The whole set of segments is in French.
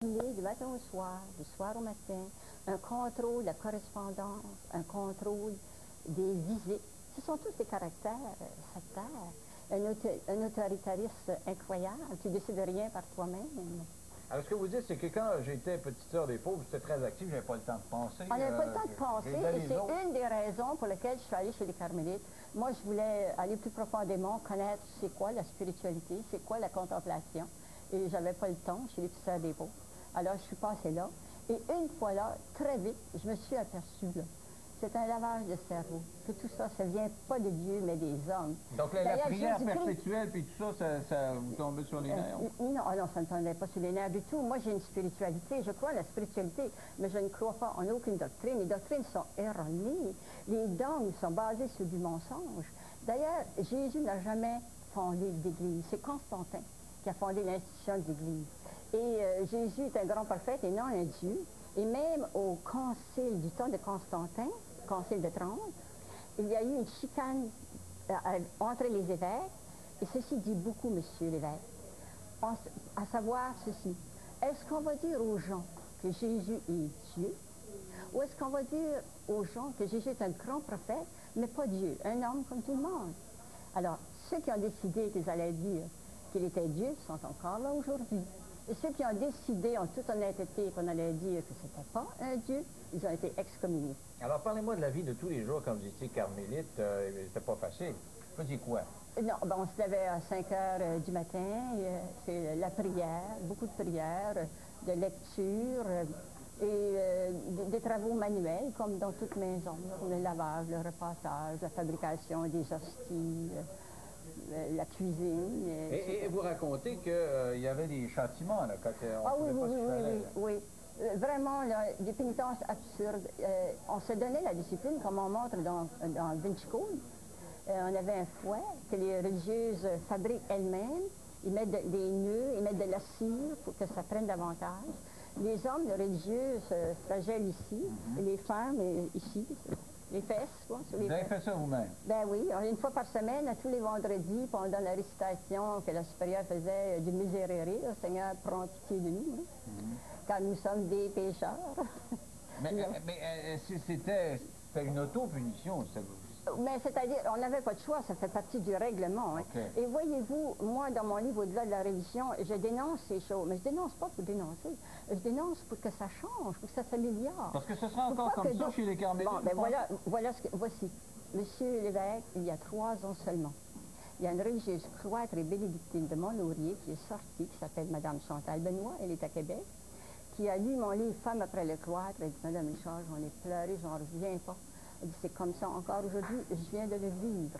du matin au soir, du soir au matin, un contrôle de la correspondance, un contrôle des visites. Ce sont tous des caractères sectaires. Un autoritarisme incroyable. Tu ne décides rien par toi-même. Alors, ce que vous dites, c'est que quand j'étais petite sœur des pauvres, j'étais très actif, j'avais pas le temps de penser. On n'avait pas le temps de penser, et c'est une des raisons pour lesquelles je suis allée chez les Carmélites. Moi, je voulais aller plus profondément, connaître c'est quoi la spiritualité, c'est quoi la contemplation, et j'avais pas le temps chez les petites sœurs des pauvres. Alors, je suis passée là, et une fois là, très vite, je me suis aperçue, là, c'est un lavage de cerveau, que tout ça, ça vient pas de Dieu, mais des hommes. Donc, la prière perpétuelle, puis tout ça, ça vous tombait sur les nerfs? Non, non, ça ne tombait pas sur les nerfs du tout. Moi, j'ai une spiritualité, je crois à la spiritualité, mais je ne crois pas en aucune doctrine. Les doctrines sont erronées. Les dogmes sont basés sur du mensonge. D'ailleurs, Jésus n'a jamais fondé d'Église. C'est Constantin qui a fondé l'institution de l'Église. Et Jésus est un grand prophète et non un Dieu. Et même au concile du temps de Constantin, concile de Trente, il y a eu une chicane entre les évêques, et ceci dit beaucoup, monsieur l'évêque, à savoir ceci. Est-ce qu'on va dire aux gens que Jésus est Dieu, ou est-ce qu'on va dire aux gens que Jésus est un grand prophète, mais pas Dieu, un homme comme tout le monde? Alors, ceux qui ont décidé qu'ils allaient dire qu'il était Dieu sont encore là aujourd'hui. Et ceux qui ont décidé en toute honnêteté qu'on allait dire que ce n'était pas un Dieu, ils ont été excommuniés. Alors, parlez-moi de la vie de tous les jours quand vous étiez carmélite. C'était pas facile. Vous faisiez quoi? Non, ben on se levait à 5 heures du matin. C'est la prière, beaucoup de prières, de lecture et des travaux manuels, comme dans toute maison. Le lavage, le repassage, la fabrication des hosties, la cuisine. Et vous racontez qu'il y avait des châtiments, là, quand on ah, ne oui, pouvait oui, pas se oui, oui, oui. Vraiment, là, des pénitences absurdes. On se donnait la discipline, comme on montre dans Vinci Code. On avait un fouet que les religieuses fabriquent elles-mêmes. Ils mettent des nœuds, ils mettent de la cire pour que ça prenne davantage. Les hommes, les religieuses, flagellent ici, et les femmes, ici, les fesses, quoi. Vous avez fait ça vous-même? Ben oui, une fois par semaine, tous les vendredis, pendant la récitation que la supérieure faisait du Miserere, le Seigneur prend pitié de nous, hein, car nous sommes des pécheurs. Mais c'était une auto-punition, ça vous... Mais c'est-à-dire, on n'avait pas de choix, ça fait partie du règlement. Hein. Okay. Et voyez-vous, moi, dans mon livre Au-delà de la religion, je dénonce ces choses. Mais je dénonce pas pour dénoncer. Je dénonce pour que ça change, pour que ça s'améliore. Parce que ce sera encore comme ça chez les Carmélites. Bon, ben voilà ce que... Voici. Monsieur l'évêque, il y a 3 ans seulement, il y a une religieuse cloître et bénédictine de Mont-Laurier qui est sortie, qui s'appelle Madame Chantal Benoît, elle est à Québec, qui a lu mon livre Femme après le cloître. Elle dit, Madame Richard, j'en ai pleuré, j'en reviens pas. Elle dit, c'est comme ça encore aujourd'hui, je viens de le vivre.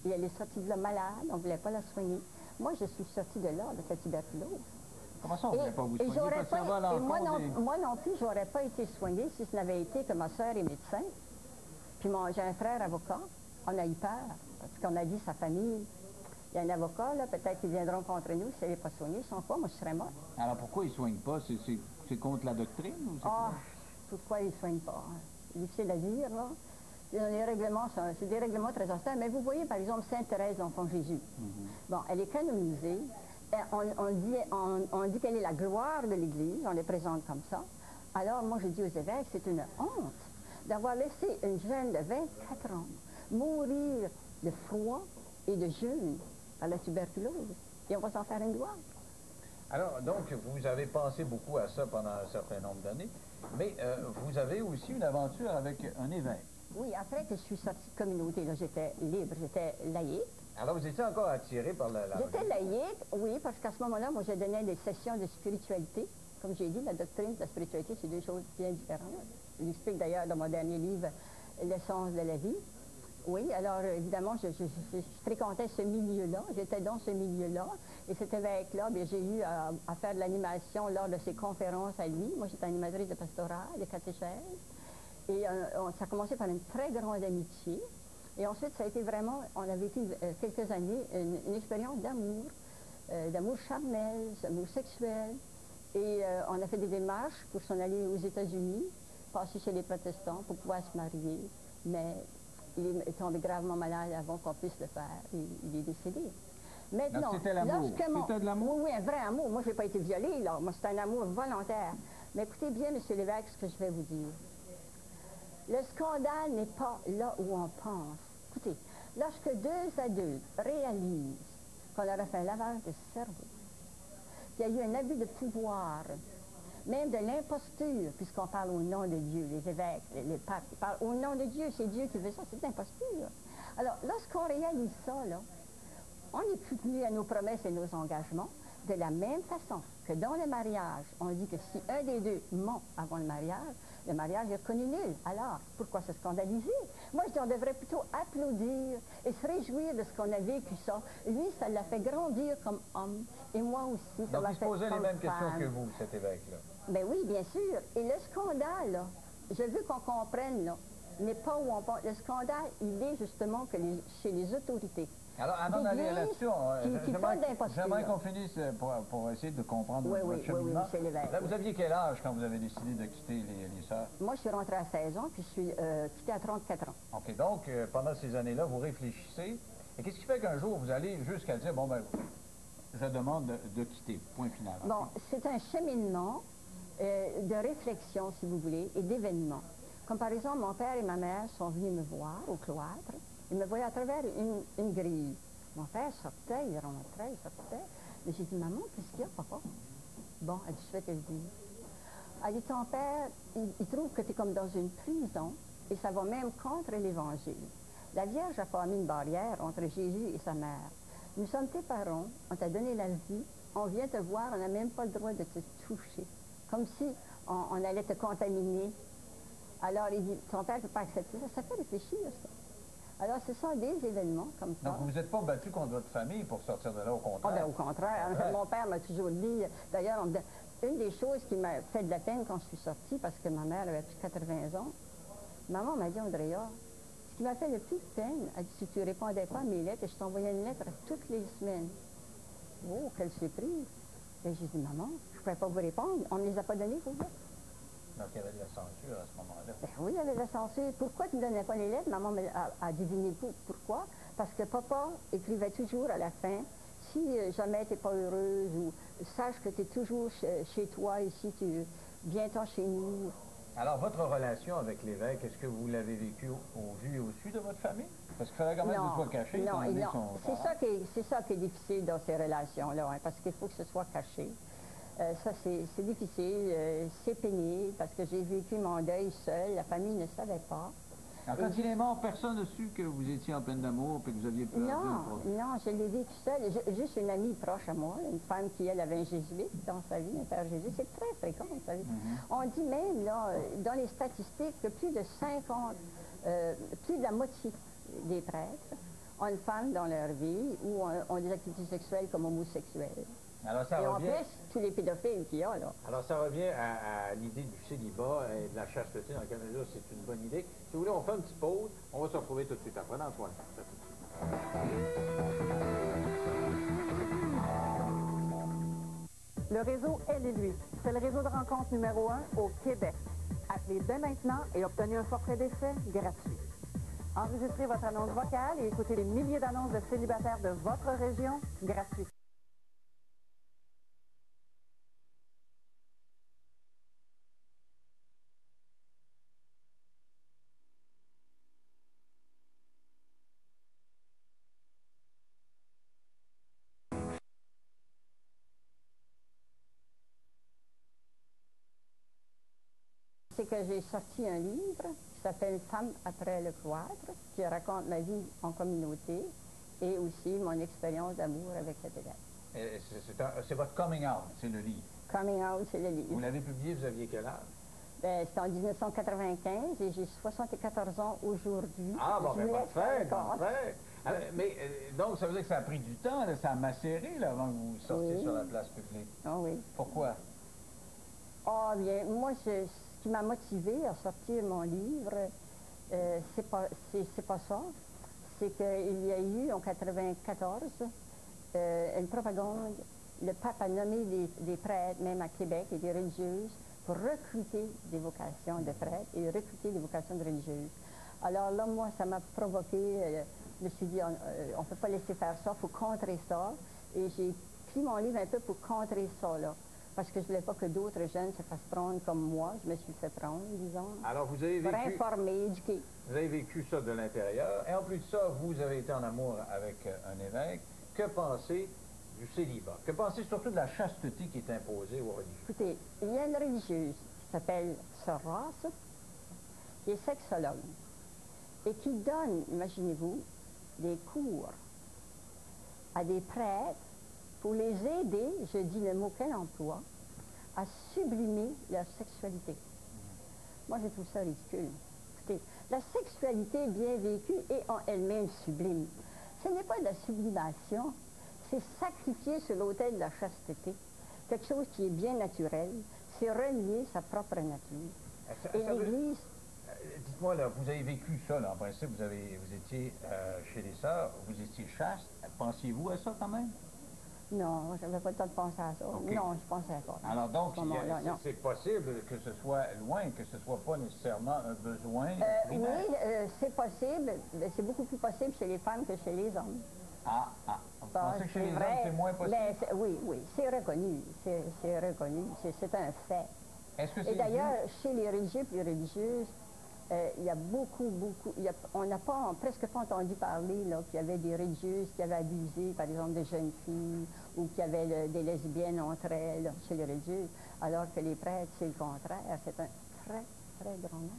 Et elle est sortie de là malade, on ne voulait pas la soigner. Moi, je suis sortie de là, de cette tuberculose. Comment ça, on ne voulait pas vous soigner? Moi non plus, je n'aurais pas été soignée si ce n'avait été que ma sœur est médecin. Puis j'ai un frère avocat. On a eu peur, parce qu'on a dit sa famille. Il y a un avocat, là, peut-être qu'ils viendront contre nous si elle n'est pas soignée. Sans quoi, moi, je serais morte. Alors pourquoi ils ne soignent pas? C'est contre la doctrine? Ou pourquoi ils ne soignent pas? C'est difficile à dire, là. Les règlements, c'est des règlements très austères. Mais vous voyez, par exemple, Sainte Thérèse d'Enfant Jésus. Bon, elle est canonisée. On dit qu'elle est la gloire de l'Église. On les présente comme ça. Alors, moi, je dis aux évêques, c'est une honte d'avoir laissé une jeune de 24 ans mourir de froid et de jeûne par la tuberculose. Et on va s'en faire une gloire. Alors, donc, vous avez pensé beaucoup à ça pendant un certain nombre d'années, mais vous avez aussi une aventure avec un évêque. Oui, après que je suis sortie de communauté, là, j'étais libre, j'étais laïque. Alors, vous étiez encore attiré par la J'étais laïque, oui, parce qu'à ce moment-là, moi, je donnais des sessions de spiritualité. Comme j'ai dit, la doctrine et la spiritualité, c'est 2 choses bien différentes. Je l'explique d'ailleurs dans mon dernier livre, L'essence de la vie. Oui, alors évidemment, je fréquentais ce milieu-là, j'étais dans ce milieu-là, et cet évêque-là, j'ai eu à faire de l'animation lors de ses conférences à lui. Moi, j'étais animatrice de pastorat, de catéchèse, et ça a commencé par une très grande amitié, et ensuite, ça a été vraiment, on a vécu quelques années une expérience d'amour, d'amour charnel, d'amour sexuel, et on a fait des démarches pour s'en aller aux États-Unis, passer chez les protestants pour pouvoir se marier, mais il est tombé gravement malade avant qu'on puisse le faire. Il est décédé. Maintenant, c'était l'amour. C'était de l'amour? Oui, oui, un vrai amour. Moi, je n'ai pas été violée, là. Moi, c'est un amour volontaire. Mais écoutez bien, M. Lévesque, ce que je vais vous dire. Le scandale n'est pas là où on pense. Écoutez, lorsque deux adultes réalisent qu'on leur a fait un lavage de cerveau, qu'il y a eu un abus de pouvoir, même de l'imposture, puisqu'on parle au nom de Dieu, les évêques, les papes, ils parlent au nom de Dieu, c'est Dieu qui veut ça, c'est de l'imposture. Alors, lorsqu'on réalise ça, là, on n'est plus tenu à nos promesses et nos engagements, de la même façon que dans le mariage, on dit que si un des deux ment avant le mariage est reconnu nul. Alors, pourquoi se scandaliser? Moi, je dis, on devrait plutôt applaudir et se réjouir de ce qu'on a vécu ça. Lui, ça l'a fait grandir comme homme, et moi aussi, ça Donc, m'a il se fait posait les mêmes questions femme. que vous, cet évêque-là. Ben oui, bien sûr. Et le scandale, là, je veux qu'on comprenne, là, n'est pas où on pense. Le scandale, il est justement que chez les autorités. Alors, avant d'aller là-dessus, j'aimerais qu'on finisse pour essayer de comprendre votre cheminement. oui, Là, vous aviez quel âge quand vous avez décidé de quitter les sœurs? Moi, je suis rentrée à 16 ans, puis je suis quittée à 34 ans. OK. Donc, pendant ces années-là, vous réfléchissez. Et qu'est-ce qui fait qu'un jour, vous allez jusqu'à dire, bon, ben, je demande de quitter, point final. Bon, c'est un cheminement de réflexion, si vous voulez, et d'événements. Comme par exemple, mon père et ma mère sont venus me voir au cloître. Ils me voyaient à travers une grille. Mon père sortait, il rentrait, il sortait. Mais j'ai dit, maman, qu'est-ce qu'il y a, papa? Bon, elle dit, je vais te le dire. Elle dit, ton père, il trouve que tu es comme dans une prison, et ça va même contre l'Évangile. La Vierge n'a pas mis une barrière entre Jésus et sa mère. Nous sommes tes parents, on t'a donné la vie, on vient te voir, on n'a même pas le droit de te toucher. Comme si on allait te contaminer. Alors, il dit, ton père ne peut pas accepter ça. Ça fait réfléchir, ça. Alors, ce sont des événements comme ça. Donc, vous n'êtes pas battu contre votre famille pour sortir de là, au contraire? Ah, bien, au contraire. Ouais. Mon père m'a toujours dit, d'ailleurs, une des choses qui m'a fait de la peine quand je suis sortie, parce que ma mère avait plus de 80 ans, maman m'a dit, Andrea, ce qui m'a fait le plus de peine, elle dit, si tu ne répondais pas à mes lettres, et je t'envoyais une lettre toutes les semaines. Oh, quelle surprise! Et j'ai dit, maman, je ne pouvais pas vous répondre, on ne les a pas données, vos lettres. Donc, il y avait de la censure à ce moment-là. Ben oui, il y avait de la censure. Pourquoi tu ne donnais pas les lettres? Maman a deviné pourquoi. Parce que papa écrivait toujours à la fin, si jamais tu n'es pas heureuse ou sache que tu es toujours chez toi ici, viens-t'en chez nous. Alors, votre relation avec l'évêque, est-ce que vous l'avez vécue au vu et au su de votre famille? Parce qu'il fallait quand même que ce soit caché. Non, c'est ça qui est difficile dans ces relations-là, hein, parce qu'il faut que ce soit caché. Ça, c'est difficile, c'est pénible, parce que j'ai vécu mon deuil seul, la famille ne savait pas. Alors, quand il est mort, personne n'a su que vous étiez en peine d'amour et que vous aviez peur? Non, je l'ai vécu seul. Juste une amie proche à moi, une femme qui, elle, avait un jésuite dans sa vie, un père jésuite. C'est très fréquent, vous savez. On dit même, là, dans les statistiques, que plus de la moitié des prêtres ont une femme dans leur vie ou ont des activités sexuelles comme homosexuelles. Alors, ça et revient... en plus, tous les pédophiles qu'il y a, là. Alors, ça revient à l'idée du célibat et de la chasteté, dans quelle mesure c'est une bonne idée. Si vous voulez, on fait une petite pause. On va se retrouver tout de suite après, Antoine. Le réseau Elle et lui, c'est le réseau de rencontre numéro 1 au Québec. Appelez dès maintenant et obtenez un forfait d'essai gratuit. Enregistrez votre annonce vocale et écoutez les milliers d'annonces de célibataires de votre région gratuitement. C'est que j'ai sorti un livre qui s'appelle « Femme après le cloître », qui raconte ma vie en communauté et aussi mon expérience d'amour avec cet évêque. C'est votre coming out, c'est le livre. Coming out, c'est le livre. Vous l'avez publié, vous aviez quel âge? C'était en 1995 et j'ai 74 ans aujourd'hui. Ah, bon, ben, parfait. Mais donc, ça veut dire que ça a pris du temps, là, ça a macéré là, avant que vous sortiez sur la place publique. Ah oui. Pourquoi? Ah bien, moi, ce qui m'a motivée à sortir mon livre, c'est pas ça. C'est qu'il y a eu, en 1994, une propagande. Le pape a nommé des prêtres, même à Québec, et des religieuses, pour recruter des vocations de prêtres et recruter des vocations de religieuses. Alors là, moi, ça m'a provoqué Je me suis dit, on ne peut pas laisser faire ça, il faut contrer ça. Et j'ai écrit mon livre un peu pour contrer ça, là. Parce que je ne voulais pas que d'autres jeunes se fassent prendre comme moi. Je me suis fait prendre, disons. Alors, vous avez Pour vécu... informer, éduquer. Vous avez vécu ça de l'intérieur. Et en plus de ça, vous avez été en amour avec un évêque. Que penser du célibat? Que penser surtout de la chasteté qui est imposée aux religieux? Écoutez, il y a une religieuse qui s'appelle Sœur Ross, qui est sexologue, et qui donne, imaginez-vous, des cours à des prêtres pour les aider, je dis le mot qu'elle emploie, à sublimer leur sexualité. Moi, je trouve ça ridicule. Écoutez, la sexualité bien vécue est en elle-même sublime. Ce n'est pas de la sublimation, c'est sacrifier sur l'autel de la chasteté quelque chose qui est bien naturel, c'est renier sa propre nature. Et l'Église... Dites-moi, là, vous avez vécu ça, là, en principe, vous étiez chez les sœurs, vous étiez chaste. Pensiez-vous à ça quand même? Non, je n'avais pas le temps de penser à ça. Okay. Non, je ne pensais pas. Alors donc, c'est possible que ce soit loin, que ce ne soit pas nécessairement un besoin primaire? Oui, c'est possible. C'est beaucoup plus possible chez les femmes que chez les hommes. Vous pensez que chez les hommes, c'est moins possible? Oui, c'est reconnu. C'est reconnu. C'est un fait. Est-ce que et d'ailleurs, chez les religieux et les religieuses, il y a beaucoup, on n'a presque pas entendu parler qu'il y avait des religieuses qui avaient abusé, par exemple, de jeunes filles, ou qu'il y avait des lesbiennes entre elles chez les religieux, alors que les prêtres, c'est le contraire. C'est un très, très grand nombre.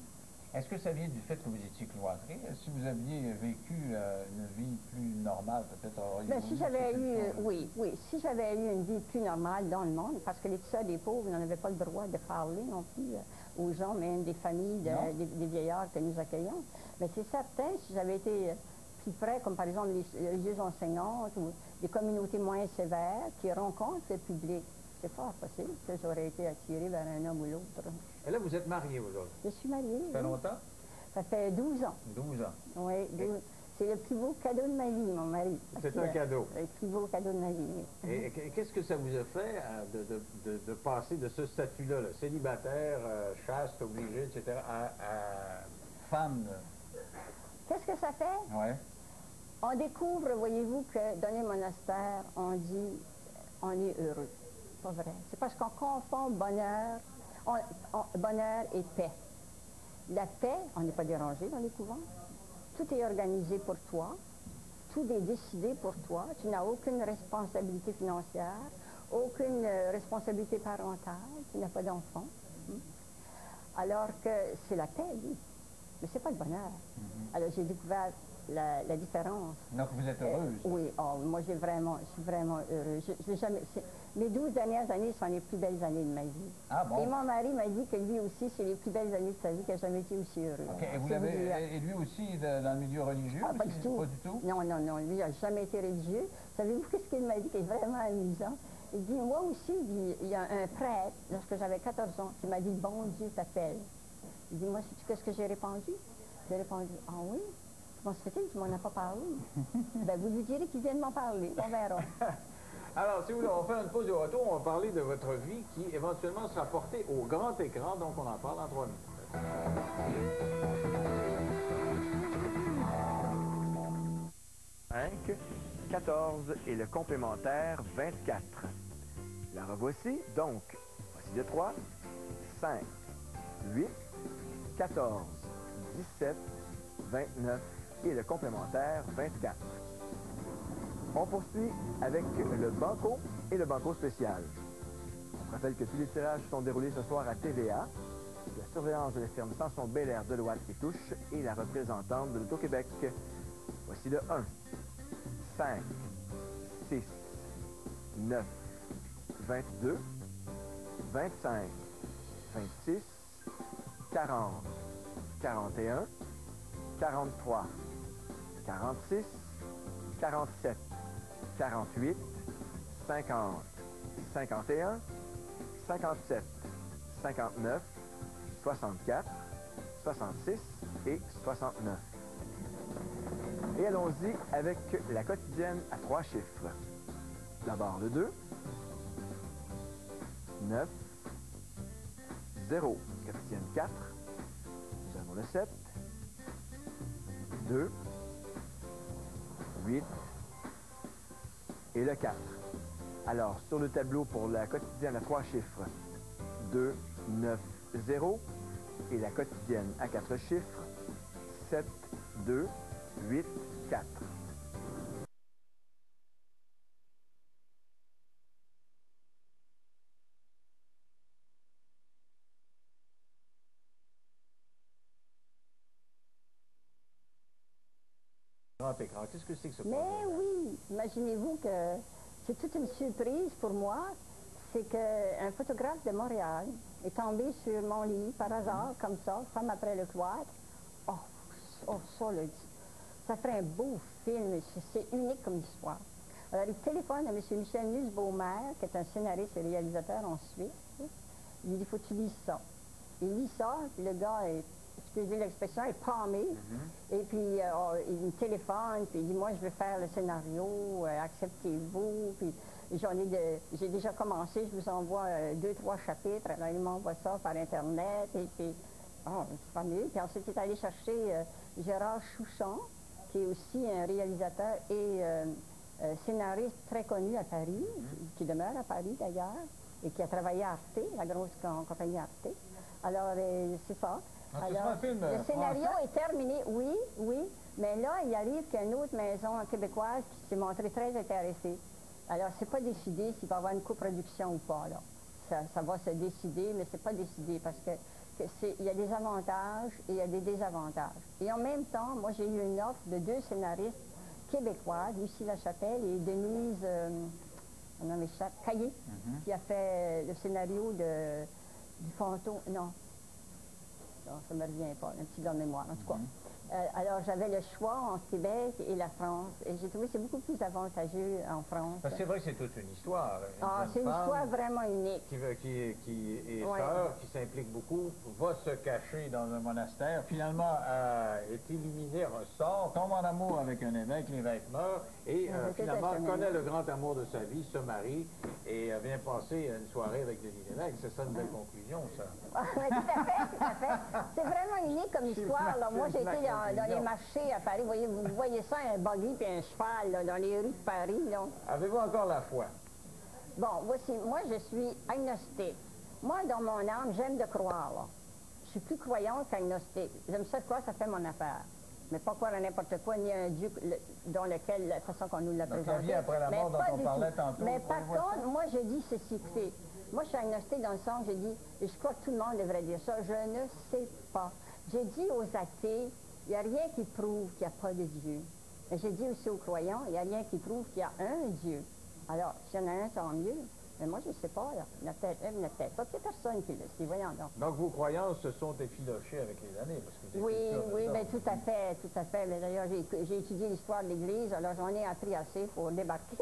Est-ce que ça vient du fait que vous étiez cloîtré? Si vous aviez vécu une vie plus normale, peut-être auriez-vous... Si j'avais eu, si j'avais eu une vie plus normale dans le monde, parce que les seuls des pauvres n'avaient pas le droit de parler non plus aux gens, même des familles, des vieillards que nous accueillons. Mais c'est certain, si j'avais été plus près, comme par exemple les religieuses enseignantes ou des communautés moins sévères qui rencontrent le public, c'est fort possible que j'aurais été attirée vers un homme ou l'autre. Et là, vous êtes mariée aujourd'hui? Je suis mariée. Ça fait longtemps? Ça fait 12 ans. 12 ans. Oui, 12. C'est le plus beau cadeau de ma vie, mon mari. C'est un cadeau. Le plus beau cadeau de ma vie. Et qu'est-ce que ça vous a fait de passer de ce statut-là, célibataire, chaste, obligé, etc., à femme? Qu'est-ce que ça fait? Oui. On découvre, voyez-vous, que dans les monastères, on dit on est heureux. Pas vrai. C'est parce qu'on confond bonheur, bonheur et paix. La paix, on n'est pas dérangé dans les couvents. Tout est organisé pour toi. Tout est décidé pour toi. Tu n'as aucune responsabilité financière, aucune responsabilité parentale. Tu n'as pas d'enfant. Alors que c'est la paix, oui. Mais c'est pas le bonheur. Alors j'ai découvert la différence. Donc vous êtes heureuse? Oui, moi je suis vraiment heureuse. Mes 12 dernières années sont les plus belles années de ma vie. Ah bon? Et mon mari m'a dit que lui aussi, c'est les plus belles années de sa vie, qu'il n'a jamais été aussi heureux. OK. Et lui aussi dans le milieu religieux? Pas du tout. Pas du tout? Non, lui, il n'a jamais été religieux. Savez-vous qu'est-ce qu'il m'a dit qui est vraiment amusant? Il dit, moi aussi, il y a un prêtre, lorsque j'avais 14 ans, qui m'a dit, bon Dieu t'appelle. Il dit, moi, sais-tu qu'est-ce que j'ai répondu? J'ai répondu, ah oui? Comment se fait-il qu'il ne m'en a pas parlé? Ben, vous lui direz qu'il vient de m'en parler. On verra. Alors, si vous voulez, on fait une pause de retour. On va parler de votre vie qui, éventuellement, sera portée au grand écran. Donc, on en parle en 3 minutes. 5, 14 et le complémentaire 24. La revoici. Donc, voici le 3, 5, 8, 14, 17, 29 et le complémentaire 24. On poursuit avec le banco et le banco spécial. On rappelle que tous les tirages sont déroulés ce soir à TVA. La surveillance de la firme Samson Belair de Deloitte et Touche et la représentante de l'Auto-Québec. Voici le 1, 5, 6, 9, 22, 25, 26, 40, 41, 43, 46, 47, 48, 50, 51, 57, 59, 64, 66 et 69. Et allons-y avec la quotidienne à 3 chiffres. D'abord le 2, 9, 0, quotidienne 4, nous avons le 7, 2, 8 et le 4. Alors, sur le tableau pour la quotidienne à 3 chiffres, 2, 9, 0. Et la quotidienne à 4 chiffres, 7, 2, 8, 4. Grand écran. Qu'est-ce que c'est que ce projet? Mais oui, imaginez-vous que c'est toute une surprise pour moi. C'est qu'un photographe de Montréal est tombé sur mon lit par hasard, comme ça, femme après le cloître. Oh, ça, là, ça ferait un beau film. C'est unique comme histoire. Alors, il téléphone à M. Michel Nusse-Beaumer, qui est un scénariste et réalisateur en Suisse. Il lui dit, faut que tu lises ça. Il lit ça, puis le gars est, excusez l'expression, est pâmé. Et puis, il me téléphone, puis il dit, moi, je veux faire le scénario, acceptez-vous. Puis, j'ai déjà commencé, je vous envoie 2-3 chapitres. Alors, il m'envoie ça par Internet, et puis, c'est pas mieux. Puis ensuite, il est allé chercher Gérard Chouchon, qui est aussi un réalisateur et scénariste très connu à Paris, qui demeure à Paris d'ailleurs, et qui a travaillé à Arte, la grosse compagnie Arte. Alors, c'est ça. Alors, un film le scénario français? est terminé, oui, mais là, il arrive qu'il y a une autre maison québécoise qui s'est montrée très intéressée. Alors, c'est pas décidé s'il va y avoir une coproduction ou pas, là. Ça va se décider, mais c'est pas décidé parce que il y a des avantages et il y a des désavantages. Et en même temps, moi, j'ai eu une offre de 2 scénaristes québécois, Lucie Lachapelle et Denise Caillé, qui a fait le scénario du fantôme. Non, ça ne me revient pas, un petit blanc de mémoire, en tout cas. Alors, j'avais le choix entre Québec et la France, et j'ai trouvé que c'est beaucoup plus avantageux en France. Parce que c'est vrai que c'est toute une histoire. C'est une histoire vraiment unique. Qui est sœur, qui s'implique beaucoup, va se cacher dans un monastère, finalement est illuminée, ressort, tombe en amour avec un évêque, l'évêque meurt, et finalement connaît le grand amour de sa vie, se marie, et vient passer une soirée avec Denis Lévesque. C'est ça une belle conclusion, ça. Oui, tout à fait. C'est vraiment unique comme histoire, là. Moi, j'ai été dans les marchés à Paris. Vous voyez ça, un buggy puis un cheval, là, dans les rues de Paris, là. Avez-vous encore la foi? Bon, voici, moi, je suis agnostique. Moi, dans mon âme, j'aime de croire, là. Je suis plus croyante qu'agnostique. J'aime ça de quoi, ça fait mon affaire. Mais pas croire à n'importe quoi, ni à un Dieu dans lequel, la façon qu'on nous l'a présenté. Donc, la vie après la mort dont on parlait tantôt. Mais par contre, moi, je dis ceci, écoutez, moi, je suis agnostique dans le sens, je dis, et je crois que tout le monde devrait dire ça, je ne sais pas. J'ai dit aux athées, il n'y a rien qui prouve qu'il n'y a pas de Dieu. Mais j'ai dit aussi aux croyants, il n'y a rien qui prouve qu'il y a un Dieu. Alors, s'il y en a un, tant mieux. Mais moi, je ne sais pas, là. Il y en a peut-être un, il y en a peut-être pas. Il n'y a personne qui le sait. Voyons donc. Donc, vos croyances se sont effilochées avec les années, parce que Oui, bien, tout à fait. Mais d'ailleurs, j'ai étudié l'histoire de l'Église, alors j'en ai appris assez pour débarquer.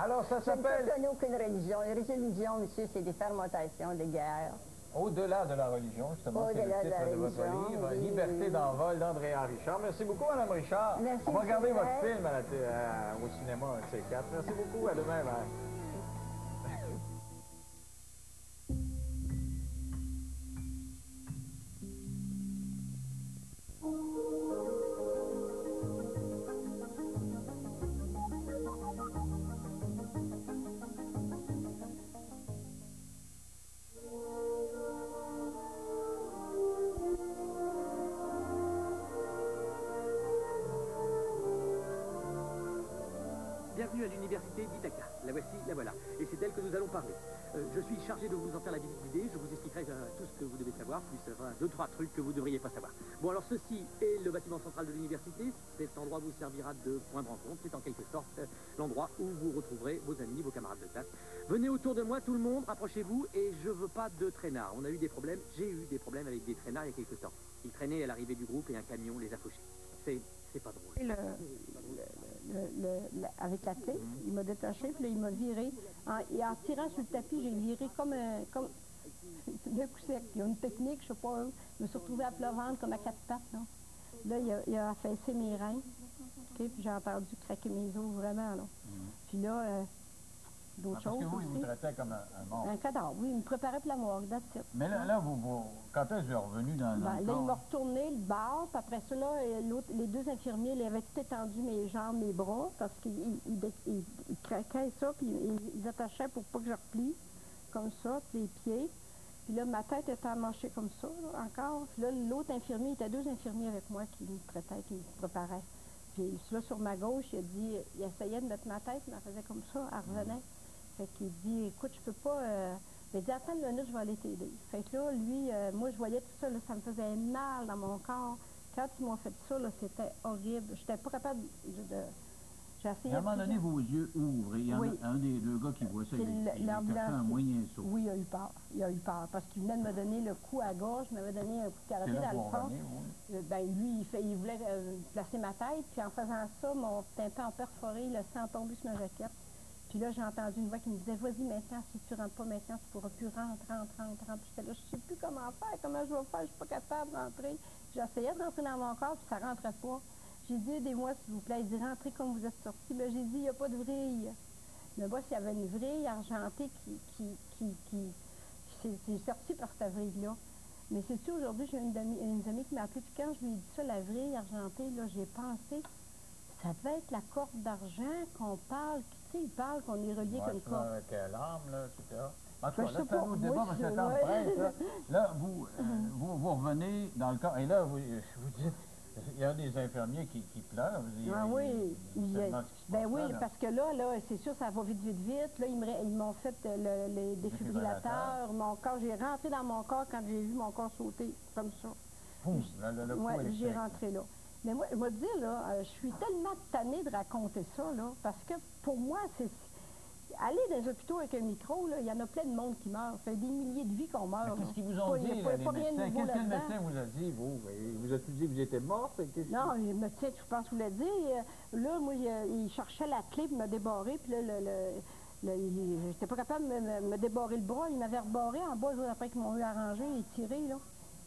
Alors, ça s'appelle... Je ne connais aucune religion. Les religions, monsieur, c'est des fermentations, des guerres. Au-delà de la religion, justement, c'est le titre de votre livre, oui, Liberté d'envol d'Andréa Richard. Merci beaucoup, Mme Richard. Merci, on va regarder Fred. votre film au cinéma, C4. Merci beaucoup, à demain. Bye. Bienvenue à l'université d'Ithaca. La voici, la voilà. Et c'est d'elle que nous allons parler. Je suis chargé de vous en faire la visite guidée. Je vous expliquerai tout ce que vous devez savoir, plus 2-3 trucs que vous ne devriez pas savoir. Bon, alors ceci est le bâtiment central de l'université. Cet endroit vous servira de point de rencontre. C'est en quelque sorte l'endroit où vous retrouverez vos amis, vos camarades de classe. Venez autour de moi, tout le monde, rapprochez-vous. Et je veux pas de traînards. On a eu des problèmes. J'ai eu des problèmes avec des traînards il y a quelque temps. Ils traînaient à l'arrivée du groupe et un camion les a fauchés. C'est pas drôle. Avec la clé, il m'a détaché, puis là, il m'a viré. Et en tirant sur le tapis, j'ai viré comme d'un coup sec. Il y a une technique, je sais pas, je me suis retrouvée à plat ventre comme à 4 pattes. Là, il a affaissé mes reins, puis j'ai entendu craquer mes os, vraiment. Là. Puis là, d'autres Parce choses que vous, aussi. il vous traitait comme un mort. Un cadavre, oui, il me préparait pour la morgue, that's it. Mais là quand est-ce que vous êtes revenu dans Ben, le là, il corps? m'a retourné le bar, puis après ça, là, les deux infirmiers, ils avaient tout étendu mes jambes, mes bras, parce qu'ils craquaient ça, puis ils attachaient pour pas que je replie, comme ça, puis les pieds. Puis là, ma tête était amanchée comme ça, là, encore. Puis là, l'autre infirmier, il y était deux infirmiers avec moi qui me traitaient, qui me préparaient. Puis là, sur ma gauche, il essayait de mettre ma tête, mais elle faisait comme ça, elle revenait. Fait qu'il dit, écoute, je peux pas... Il dit, attends une minute, je vais aller t'aider. Fait que là, lui, moi, je voyais tout ça, là, ça me faisait mal dans mon corps. Quand ils m'ont fait ça, là, c'était horrible. J'étais pas capable de... J'ai essayé... À un moment donné, vos yeux ouvrent et il y en a un des deux gars qui voit ça, il a fait un moyen saut. Oui, il a eu peur. Il a eu peur parce qu'il venait de me donner le coup à gauche, il m'avait donné un coup de karaté dans le fond. Ben, lui, il voulait placer ma tête, puis en faisant ça, mon tympan a perforé, le sang a tombé sur ma jaquette. Puis là, j'ai entendu une voix qui me disait, vas-y maintenant, si tu ne rentres pas maintenant, tu ne pourras plus rentrer. Puis j'étais là, je ne sais plus comment faire, comment je vais faire, je ne suis pas capable d'entrer. J'essayais de rentrer dans mon corps, puis ça ne rentrait pas. J'ai dit, aidez-moi s'il vous plaît. Il dit, rentrez comme vous êtes sortis. Mais j'ai dit, il n'y a pas de vrille. Le boss, il y avait une vrille argentée qui s'est sortie par cette vrille-là. Mais c'est-tu, aujourd'hui, j'ai une amie qui m'a appelé, puis quand je lui ai dit ça, la vrille argentée, là, j'ai pensé, ça devait être la corde d'argent qu'on parle, tu sais, il parle qu'on est relié comme une corde. Avec l'arme, là, etc. En tout Ben, cas, je là, sais c'est un pas. autre débat Moi, parce que je- le temps ouais. presse, là. Là, vous revenez dans le corps, et là, vous dites, il y a des infirmiers qui pleurent. Ah oui, ben oui, là. parce que là, c'est sûr, ça va vite. Là, ils m'ont fait les défibrillateurs. Mon corps, j'ai rentré dans mon corps quand j'ai vu mon corps sauter, comme ça. Boum, le coup Oui, j'ai électrique. rentré là. Mais moi, je vais te dire, là, je suis tellement tannée de raconter ça, là, parce que pour moi, c'est... Aller dans les hôpitaux avec un micro, là, il y en a plein de monde qui meurt. Ça fait des milliers de vies qu'on meurt. Mais qu'est-ce qu'ils vous Pas- ont il y a dit, pas- là, les pas rien de médecins? nouveau Qu'est-ce que le là-dedans. médecin vous a dit, vous? Il vous a-tu dit que vous étiez morte? Non, le médecin, je pense que vous l'avez dit. Là, moi, il cherchait la clé pour me débarrer, puis là, j'étais pas capable de me débarrer le bras. Il m'avait rebarré en bas, là, après qu'ils m'ont eu arrangé et tiré, là.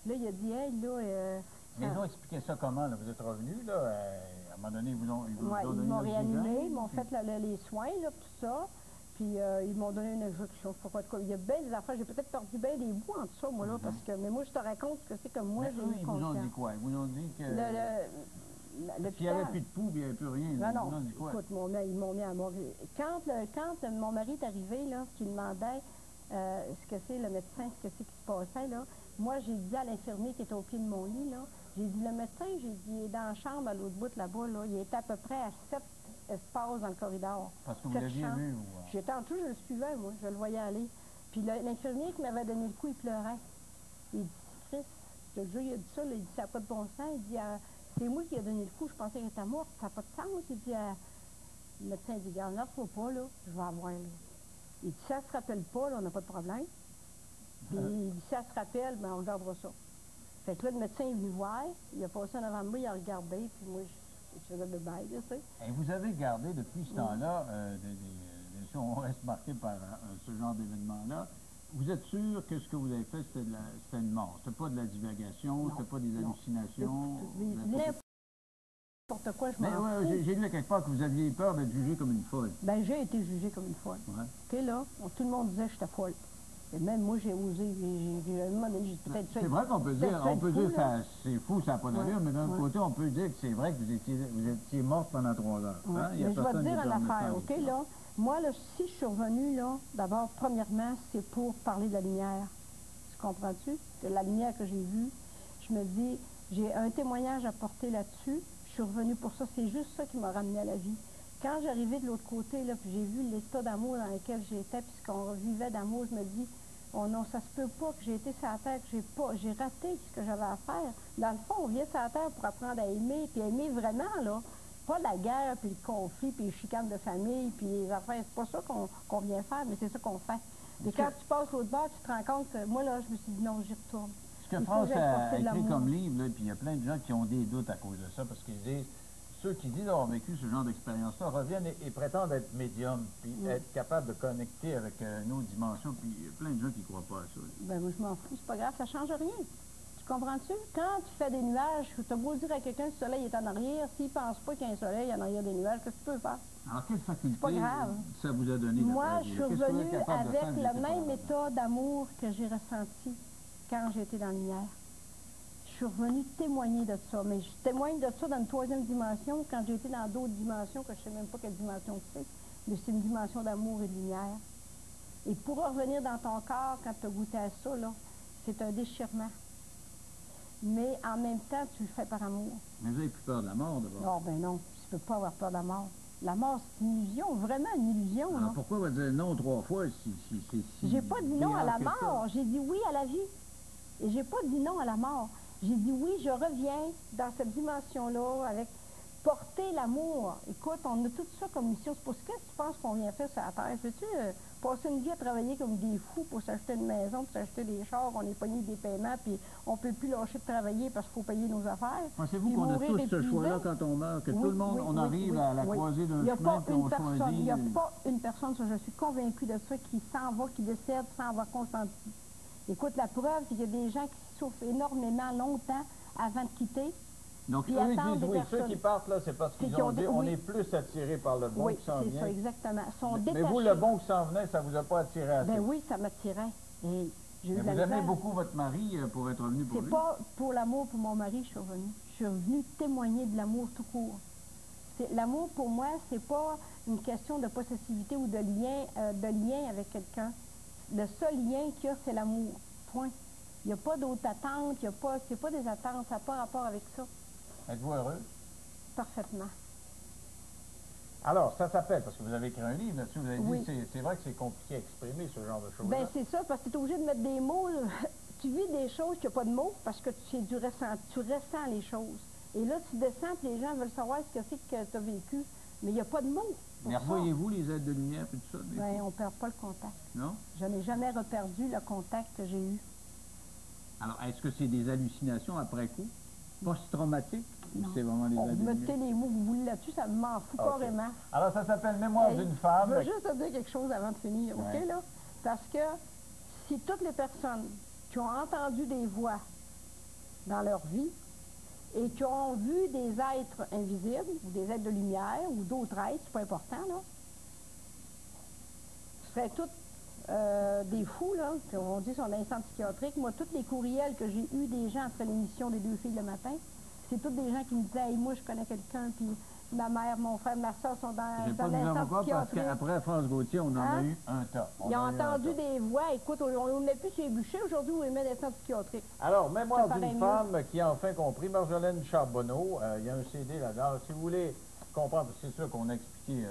Là, il a dit, hey, là... Mais ils ont expliqué ça comment, là? Vous êtes revenu, là? À un moment donné, ils vous ont Ouais, donné ils m'ont l'oxygène, réanimé, ils m'ont puis- fait les soins, là, tout ça. Puis ils m'ont donné une injection, je sais pas quoi de quoi. Il y a bien des affaires, j'ai peut-être perdu bien des bouts en tout ça, moi, là, parce que... Mais moi, je te raconte ce que c'est que moi, Mais j'ai eux, eu ils vous ont dit conscience. quoi? Ils vous ont dit que s'il n'y avait plus de poux, il n'y avait plus rien. Non, Ils non, vous ont dit quoi? écoute, ils m'ont mis à mort. Quand mon mari est arrivé, là, qu'il demandait ce que c'est le médecin, ce que c'est qui se passait, là, moi, j'ai dit à l'infirmier qui était au pied de mon lit, là, j'ai dit, le médecin, j'ai dit, il est dans la chambre à l'autre bout là-bas, là, il était à peu près à 7 espaces dans le corridor. Parce que vous 7 l'aviez chambres. vu, ou... J'étais en dessous, je le suivais, moi, je le voyais aller. Puis l'infirmier qui m'avait donné le coup, il pleurait. Il dit, Chris, je te jure, il a dit ça, là, il dit, ça n'a pas de bon sens. Il dit, c'est moi qui ai donné le coup, je pensais qu'elle était morte, ça n'a pas de sens. Il dit, le médecin dit, regarde, nerve-toi pas, là, je vais avoir, là. Il dit, si elle se rappelle pas, là, on n'a pas de problème. Puis il dit, si elle se rappelle, ben, on regardera ça. Fait que là, le médecin est venu voir, il a passé en avant de moi, il a regardé, puis moi, je faisais de bail, tu sais. Et vous avez gardé depuis ce temps-là, si on reste marqué par ce genre d'événement-là, vous êtes sûr que ce que vous avez fait, c'était une mort? C'était pas de la divagation, c'était pas des hallucinations? N'importe quoi, je Mais m'en ouais, fous. j'ai lu à quelque part que vous aviez peur d'être jugé comme une folle. Ben, j'ai été jugée comme une folle. Ouais. OK, là, tout le monde disait que j'étais folle. Et même moi, j'ai osé, à un moment donné, j'ai peut-être fait... C'est vrai qu'on peut dire, fou, là. c'est fou, ça n'a pas d'allure, mais d'un autre côté, on peut dire que c'est vrai que vous étiez morte pendant 3 heures. Ouais. Hein? Il y a Mais je vais te personne qui dire une dormait affaire, sans OK, l'histoire. là? Moi, là, si je suis revenue, là, d'abord, premièrement, c'est pour parler de la lumière. Tu comprends-tu? De la lumière que j'ai vue. Je me dis, j'ai un témoignage à porter là-dessus. Je suis revenue pour ça. C'est juste ça qui m'a ramenée à la vie. Quand j'arrivais de l'autre côté, là, puis j'ai vu l'état d'amour dans lequel j'étais, puis ce qu'on vivait d'amour, je me dis, oh non, ça se peut pas que j'ai été sur la terre, que j'ai raté ce que j'avais à faire. Dans le fond, on vient sur la terre pour apprendre à aimer, puis aimer vraiment, là. Pas la guerre, puis le conflit, puis les chicanes de famille, puis les affaires. C'est pas ça qu'on vient faire, mais c'est ça qu'on fait. Et quand tu passes l'autre bord, tu te rends compte que moi, là, je me suis dit non, j'y retourne. Ce que Il faut France que j'aille a porter de écrit l'amour. comme livre, là, puis il y a plein de gens qui ont des doutes à cause de ça, parce qu'ils disent, ceux qui disent avoir vécu ce genre d'expérience-là reviennent et prétendent être médiums, puis être capables de connecter avec nos dimensions, puis il y a plein de gens qui ne croient pas à ça. Ben moi, je m'en fous, c'est pas grave, ça change rien. Tu comprends-tu? Quand tu fais des nuages, tu as beau dire à quelqu'un que le soleil est en arrière, s'il pense pas qu'il y a un soleil en arrière des nuages, qu'est-ce que tu peux faire? Alors, quelle faculté pas grave. ça vous a donné? Moi, je suis revenue avec le même état d'amour que j'ai ressenti quand j'étais dans la lumière. Je suis revenue témoigner de ça, mais je témoigne de ça dans une troisième dimension, quand j'ai été dans d'autres dimensions, que je ne sais même pas quelle dimension c'est, mais c'est une dimension d'amour et de lumière. Et pour revenir dans ton corps, quand tu as goûté à ça, là, c'est un déchirement. Mais en même temps, tu le fais par amour. Mais vous avez plus peur de la mort, d'abord? Non, ben non, tu ne peux pas avoir peur de la mort. La mort, c'est une illusion, vraiment une illusion. Alors, pourquoi vous dites non 3 fois si c'est si... J'ai pas dit non à la mort, j'ai dit oui à la vie. Et j'ai pas dit non à la mort. J'ai dit oui, je reviens dans cette dimension-là avec porter l'amour. Écoute, on a tout ça comme mission. C'est pour ce que tu penses qu'on vient faire sur la Terre. Veux-tu passer une vie à travailler comme des fous pour s'acheter une maison, pour s'acheter des chars, on est pogné des paiements, puis on ne peut plus lâcher de travailler parce qu'il faut payer nos affaires. Pensez-vous qu'on a tous ce choix-là quand on meurt, que tout le monde, on arrive à la croisée d'un chemin, puis on choisit... Il n'y a pas une personne, ça, je suis convaincue de ça, qui s'en va, qui décède sans avoir consenti. Écoute, la preuve, c'est qu'il y a des gens qui souffrent énormément longtemps avant de quitter. Donc, eux, ils disent, oui, ceux qui partent, là, c'est parce qu'ils ont dit, on est plus attirés par le bon qui s'en vient. Oui, c'est ça, exactement. Mais vous, le bon qui s'en venait, ça vous a pas attiré assez? Ben oui, ça m'attirait. Et mais vous aimez beaucoup votre mari pour être revenu pour lui? C'est pas pour l'amour pour mon mari que je suis revenue. Je suis revenue témoigner de l'amour tout court. L'amour, pour moi, c'est pas une question de possessivité ou de lien avec quelqu'un. Le seul lien qu'il y a, c'est l'amour. Point. Il n'y a pas d'autres attentes, c'est pas des attentes, ça n'a pas rapport avec ça. Êtes-vous heureuse? Parfaitement. Alors, ça s'appelle, parce que vous avez écrit un livre là-dessus, vous avez dit, c'est vrai que c'est compliqué à exprimer ce genre de choses-là. Bien, c'est ça, parce que tu es obligé de mettre des mots. Tu vis des choses qui n'ont pas de mots, parce que tu ressens les choses. Et là, tu descends, puis les gens veulent savoir ce que c'est que tu as vécu, mais il n'y a pas de mots. Mais revoyez-vous les aides de lumière et tout ça? Bien, on ne perd pas le contact. Non? Je n'ai jamais reperdu le contact que j'ai eu. Alors, est-ce que c'est des hallucinations après coup? Post-traumatiques? Non. C'est vraiment des hallucinations? Mettez les mots que vous voulez là-dessus, ça m'en fout carrément. Alors, ça s'appelle Mémoire d'une femme. Je veux juste te dire quelque chose avant de finir, OK, là? Parce que si toutes les personnes qui ont entendu des voix dans leur vie et qui ont vu des êtres invisibles, ou des êtres de lumière, ou d'autres êtres, c'est pas important, là, seraient toutes des fous, là, on dit sur l'instant psychiatrique. Moi, tous les courriels que j'ai eus des gens après l'émission des 2 filles le matin, c'est tous des gens qui me disaient, hey, moi, je connais quelqu'un, puis ma mère, mon frère, ma soeur sont dans l'instant psychiatrique. Parce qu'après France Gauthier, on en a eu un tas. Ils ont entendu des voix. Écoute, on n'a plus ces bûchers. Aujourd'hui, on met l'instant psychiatrique. Alors, Mémoire d'une femme qui a enfin compris, Marjolaine Charbonneau, il y a un CD là-dedans. Si vous voulez comprendre, c'est sûr qu'on a expliqué...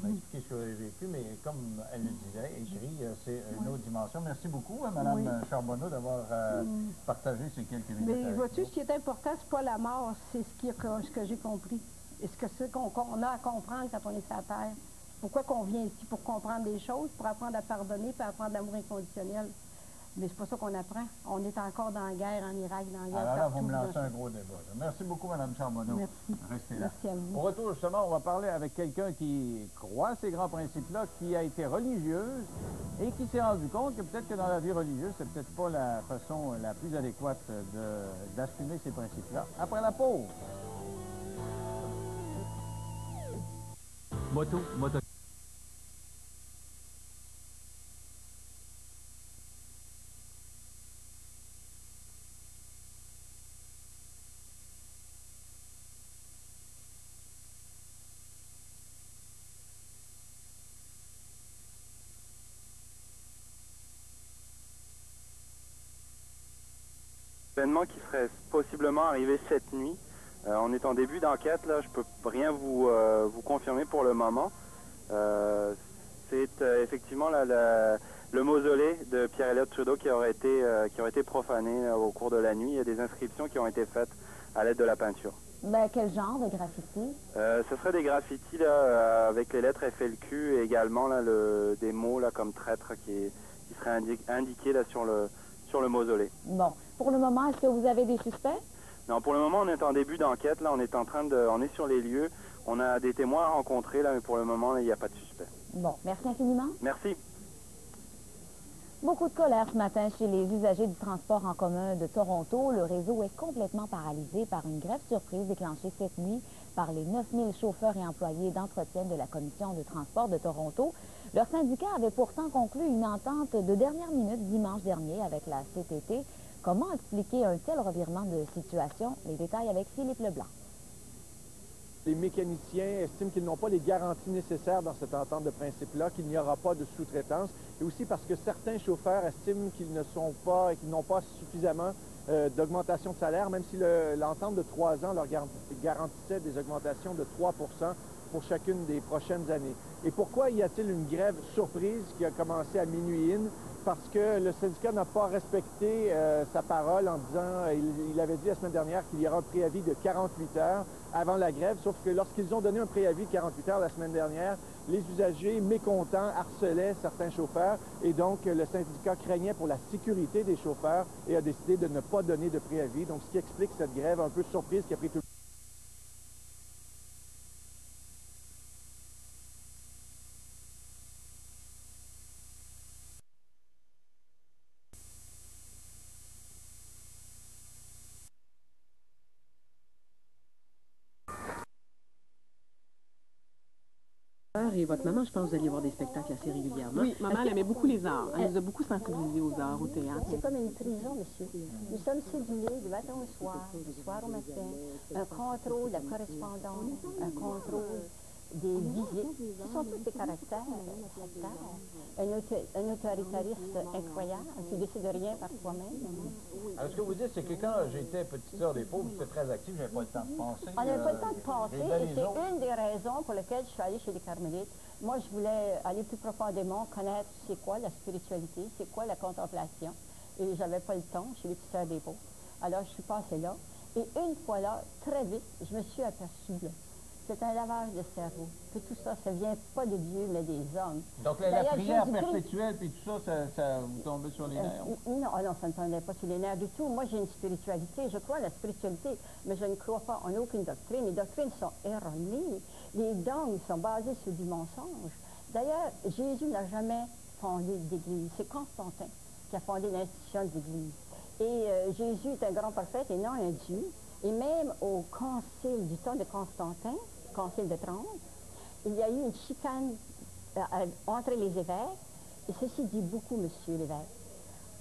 On a expliqué ce que vous avez vécu, mais comme elle le disait, écrit, c'est une autre dimension. Merci beaucoup, Mme Charbonneau, d'avoir partagé ces quelques minutes. Mais vois-tu, ce qui est important, c'est pas la mort, c'est ce que j'ai compris. Et ce que c'est qu'on a à comprendre quand on est sur la Terre. Pourquoi qu'on vient ici? Pour comprendre des choses, pour apprendre à pardonner, pour apprendre l'amour inconditionnel. Mais c'est pas ça qu'on apprend. On est encore dans la guerre en Irak, dans la guerre alors là, partout. vous me lancez un gros débat. Merci beaucoup, Mme Charbonneau. Merci. Restez là. Merci à vous. Au retour, justement, on va parler avec quelqu'un qui croit ces grands principes-là, qui a été religieuse et qui s'est rendu compte que peut-être que dans la vie religieuse, c'est peut-être pas la façon la plus adéquate d'assumer ces principes-là. Après la pause. Moto. Événement qui serait possiblement arrivé cette nuit. On est en début d'enquête, là, je peux rien vous confirmer pour le moment. C'est effectivement le mausolée de Pierre-Elliott Trudeau qui aurait été profané au cours de la nuit. Il y a des inscriptions qui ont été faites à l'aide de la peinture. Ben, quel genre de graffiti? Ce serait des graffitis là, avec les lettres FLQ et également là, des mots là, comme traître qui seraient indiqués là, sur le mausolée. Bon. Pour le moment, est-ce que vous avez des suspects? Non, pour le moment, on est en début d'enquête. Là, on est sur les lieux. On a des témoins à rencontrer, là, mais pour le moment, il n'y a pas de suspect. Bon, merci infiniment. Merci. Beaucoup de colère ce matin chez les usagers du transport en commun de Toronto. Le réseau est complètement paralysé par une grève surprise déclenchée cette nuit par les 9000 chauffeurs et employés d'entretien de la Commission de transport de Toronto. Leur syndicat avait pourtant conclu une entente de dernière minute dimanche dernier avec la CTT. Comment expliquer un tel revirement de situation? Les détails avec Philippe Leblanc. Les mécaniciens estiment qu'ils n'ont pas les garanties nécessaires dans cette entente de principe-là, qu'il n'y aura pas de sous-traitance, et aussi parce que certains chauffeurs estiment qu'ils n'ont pas suffisamment d'augmentation de salaire, même si l'entente de 3 ans leur garantissait des augmentations de 3 pour chacune des prochaines années. Et pourquoi y a-t-il une grève surprise qui a commencé à minuit in? Parce que le syndicat n'a pas respecté sa parole en disant, il avait dit la semaine dernière qu'il y aura un préavis de 48 heures avant la grève, sauf que lorsqu'ils ont donné un préavis de 48 heures la semaine dernière, les usagers mécontents harcelaient certains chauffeurs et donc le syndicat craignait pour la sécurité des chauffeurs et a décidé de ne pas donner de préavis. Donc ce qui explique cette grève un peu surprise qui a pris tout le monde. Et votre maman, je pense que vous alliez voir des spectacles assez régulièrement. Oui, maman, elle aimait beaucoup les arts. Elle nous a beaucoup sensibilisés aux arts, au théâtre. C'est comme une prison, monsieur. Nous sommes cédulés du matin au soir, du soir au matin. Un contrôle de la correspondance, un contrôle des visites. Ce sont tous des caractères un autoritarisme incroyable qui décide de rien par soi-même. Alors, ce que vous dites, c'est que quand j'étais petite sœur des pauvres, j'étais très active, je n'avais pas le temps de penser. On n'avait pas le temps de penser, et c'est une des raisons pour lesquelles je suis allée chez les Carmélites. Moi, je voulais aller plus profondément, connaître c'est quoi la spiritualité, c'est quoi la contemplation, et j'avais pas le temps chez les petites sœurs des pauvres. Alors, je suis passée là, et une fois là, très vite, je me suis aperçue là. C'est un lavage de cerveau. Que tout ça, ça vient pas de Dieu, mais des hommes. Donc la prière perpétuelle, puis tout ça, ça vous tombait sur les nerfs? Non, ça ne tombait pas sur les nerfs du tout. Moi, j'ai une spiritualité. Je crois à la spiritualité, mais je ne crois pas en aucune doctrine. Les doctrines sont erronées. Les dogmes sont basés sur du mensonge. D'ailleurs, Jésus n'a jamais fondé d'Église. C'est Constantin qui a fondé l'institution de l'Église. Et Jésus est un grand prophète et non un Dieu. Et même au concile du temps de Constantin, concile de Trente, il y a eu une chicane entre les évêques, et ceci dit beaucoup, monsieur l'évêque,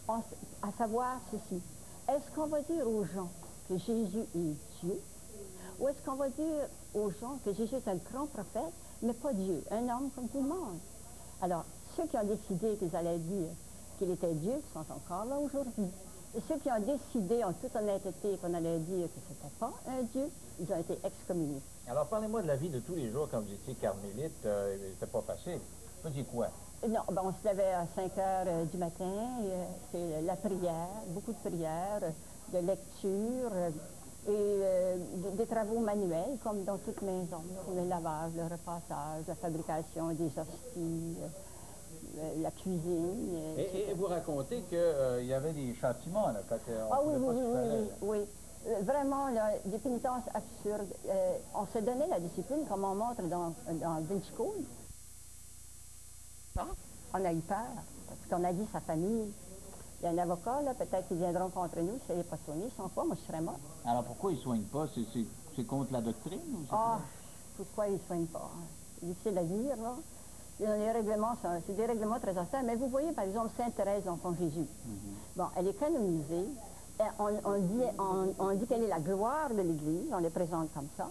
à savoir ceci. Est-ce qu'on va dire aux gens que Jésus est Dieu, ou est-ce qu'on va dire aux gens que Jésus est un grand prophète, mais pas Dieu, un homme comme tout le monde? Alors, ceux qui ont décidé qu'ils allaient dire qu'il était Dieu sont encore là aujourd'hui. Et ceux qui ont décidé en toute honnêteté qu'on allait dire que ce n'était pas un Dieu, ils ont été excommuniés. Alors, parlez-moi de la vie de tous les jours quand vous étiez carmélite. C'était pas facile. Vous faisiez quoi? Non, on se levait à 5 heures du matin. C'est la prière, beaucoup de prières, de lecture et des travaux manuels, comme dans toute maison. Le lavage, le repassage, la fabrication des hosties, la cuisine. Et vous racontez qu'il y avait des châtiments, là, quand on ne pouvait pas oui. Vraiment, là, des pénitences absurdes. On se donnait la discipline, comme on montre dans Vinci Code. On a eu peur, parce qu'on a dit sa famille. Il y a un avocat, là, peut-être qu'ils viendront contre nous si elle n'est pas soignée. Sans quoi, moi, je serais morte. Alors, pourquoi ils ne soignent pas? C'est contre la doctrine? Ou pourquoi ils ne soignent pas? C'est difficile à dire, là. Les règlements, c'est des règlements très anciens. Mais vous voyez, par exemple, Sainte Thérèse, l'enfant Jésus. Bon, elle est canonisée. Et on dit qu'elle est la gloire de l'Église. On les présente comme ça.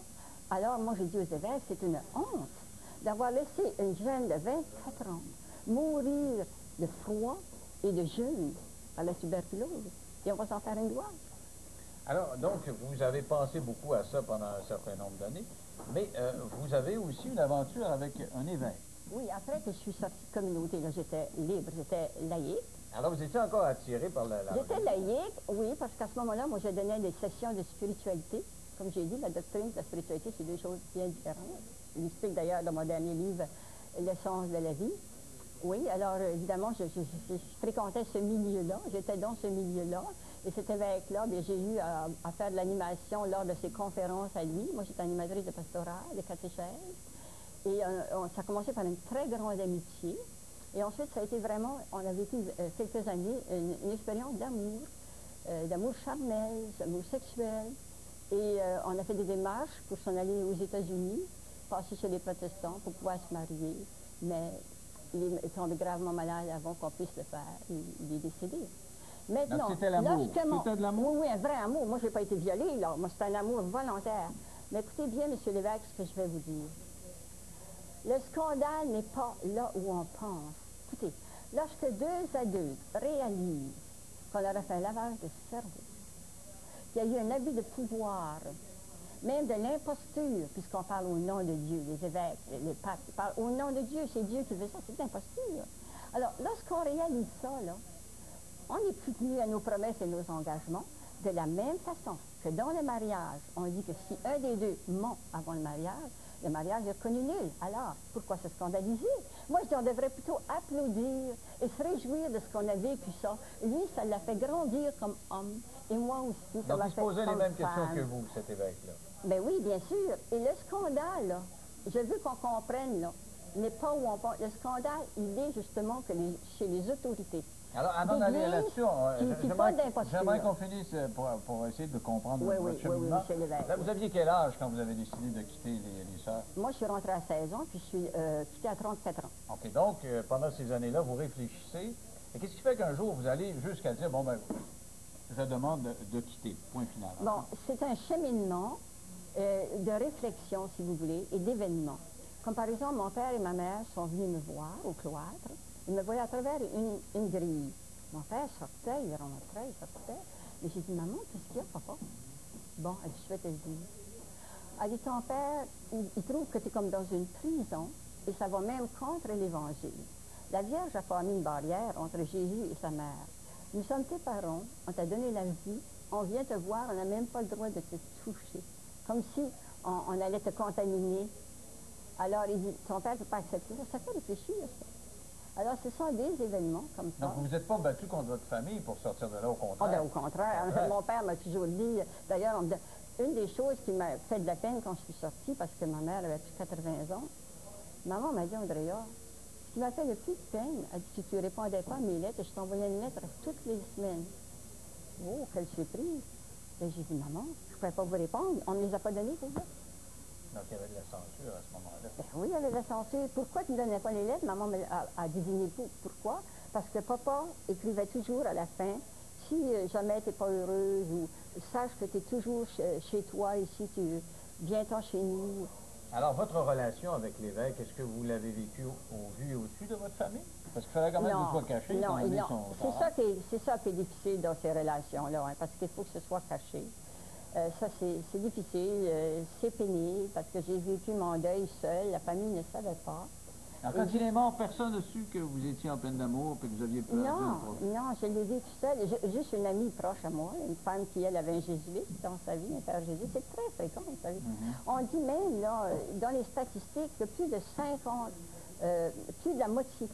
Alors, moi, je dis aux évêques, c'est une honte d'avoir laissé une jeune de 24 ans mourir de froid et de jeûne par la tuberculose. Et on va s'en faire une gloire. Alors, donc, vous avez pensé beaucoup à ça pendant un certain nombre d'années. Mais vous avez aussi une aventure avec un évêque. Oui, après que je suis sortie de communauté, là, j'étais libre, j'étais laïque. Alors, vous étiez encore attiré par la J'étais laïque, oui, parce qu'à ce moment-là, moi, je donnais des sessions de spiritualité. Comme j'ai dit, la doctrine et la spiritualité, c'est deux choses bien différentes. Je l'explique d'ailleurs dans mon dernier livre, L'essence de la vie. Oui, alors, évidemment, je fréquentais ce milieu-là, j'étais dans ce milieu-là. Et cet évêque-là, j'ai eu à faire de l'animation lors de ses conférences à lui. Moi, j'étais animatrice de pastorat, de catéchèse. Et ça a commencé par une très grande amitié. Et ensuite, ça a été vraiment, on a vécu quelques années, une expérience d'amour charnel, d'amour sexuel. Et on a fait des démarches pour s'en aller aux États-Unis, passer chez les protestants pour pouvoir se marier. Mais il est tombé gravement malade avant qu'on puisse le faire. Il est décédé. Maintenant, c'était l'amour. C'était de l'amour? Oui, oui, un vrai amour. Moi, je n'ai pas été violée, là. Moi, c'est un amour volontaire. Mais écoutez bien, M. Lévesque, ce que je vais vous dire. Le scandale n'est pas là où on pense. Écoutez, lorsque deux adultes réalisent qu'on leur a fait un lavage de cerveau, qu'il y a eu un abus de pouvoir, même de l'imposture, puisqu'on parle au nom de Dieu, les évêques, les papes, ils parlent au nom de Dieu, c'est Dieu qui veut ça, c'est de l'imposture. Alors, lorsqu'on réalise ça, là, on n'est plus tenu à nos promesses et nos engagements, de la même façon que dans le mariage, on dit que si un des deux ment avant le mariage est reconnu nul. Alors, pourquoi se scandaliser? Moi, je dis, on devrait plutôt applaudir et se réjouir de ce qu'on a vécu ça. Lui, ça l'a fait grandir comme homme, et moi aussi, ça m'a fait comme femme. Donc, il se posait les mêmes questions que vous, cet évêque-là. Ben oui, bien sûr. Et le scandale, là, je veux qu'on comprenne, là, n'est pas où on pense. Le scandale, il est justement que chez les autorités. Alors, avant d'aller là-dessus, j'aimerais qu'on finisse pour essayer de comprendre votre cheminement. Oui, là, vous aviez quel âge quand vous avez décidé de quitter les sœurs? Moi, je suis rentrée à 16 ans, puis je suis quittée à 34 ans. OK, donc, pendant ces années-là, vous réfléchissez. Et qu'est-ce qui fait qu'un jour, vous allez jusqu'à dire, bon, ben, je demande de quitter, point final. Bon, c'est un cheminement de réflexion, si vous voulez, et d'événements. Comme par exemple, mon père et ma mère sont venus me voir au cloître. Ils me voyaient à travers une grille. Mon père sortait, il rentrait, il sortait. Et j'ai dit, maman, qu'est-ce qu'il y a, papa? Bon, elle dit, je vais te le dire. Elle dit, ton père, il trouve que tu es comme dans une prison, et ça va même contre l'Évangile. La Vierge n'a pas mis une barrière entre Jésus et sa mère. Nous sommes tes parents, on t'a donné la vie, on vient te voir, on n'a même pas le droit de te toucher. Comme si on allait te contaminer. Alors, il dit, ton père ne peut pas accepter ça. Ça fait réfléchir, ça. Alors, ce sont des événements comme ça. Donc, vous n'êtes pas battu contre votre famille pour sortir de là, au contraire? Ah, bien, au contraire. Mon père m'a toujours dit, d'ailleurs, une des choses qui m'a fait de la peine quand je suis sortie, parce que ma mère avait plus de 80 ans, maman m'a dit, Andrea, ce qui m'a fait le plus de peine, elle dit, tu ne répondais pas à mes lettres, et je t'envoyais une lettre toutes les semaines. Oh, quelle surprise! Et j'ai dit, maman, je ne pouvais pas vous répondre, on ne les a pas données, ces lettres. Donc, il y avait de la censure à ce moment-là. Ben oui, il y avait de la censure. Pourquoi tu ne donnais pas les lettres? Maman a désigné pourquoi. Parce que papa écrivait toujours à la fin, si jamais tu n'es pas heureuse, ou sache que tu es toujours chez toi, ici, viens-t'en chez nous. Alors, votre relation avec l'évêque, est-ce que vous l'avez vécue au vu et au-dessus de votre famille? Parce qu'il fallait quand même que ce soit caché. Non, c'est ça qui est difficile dans ces relations-là, hein, parce qu'il faut que ce soit caché. Ça, c'est difficile, c'est pénible, parce que j'ai vécu mon deuil seul, la famille ne savait pas. Alors, quand il est mort, personne n'a su que vous étiez en peine d'amour et que vous aviez peur? Non, je l'ai vécu seul. Juste une amie proche à moi, une femme qui, elle, avait un jésuite dans sa vie, un père jésuite. C'est très fréquent, vous savez. On dit même, là, dans les statistiques, que plus de la moitié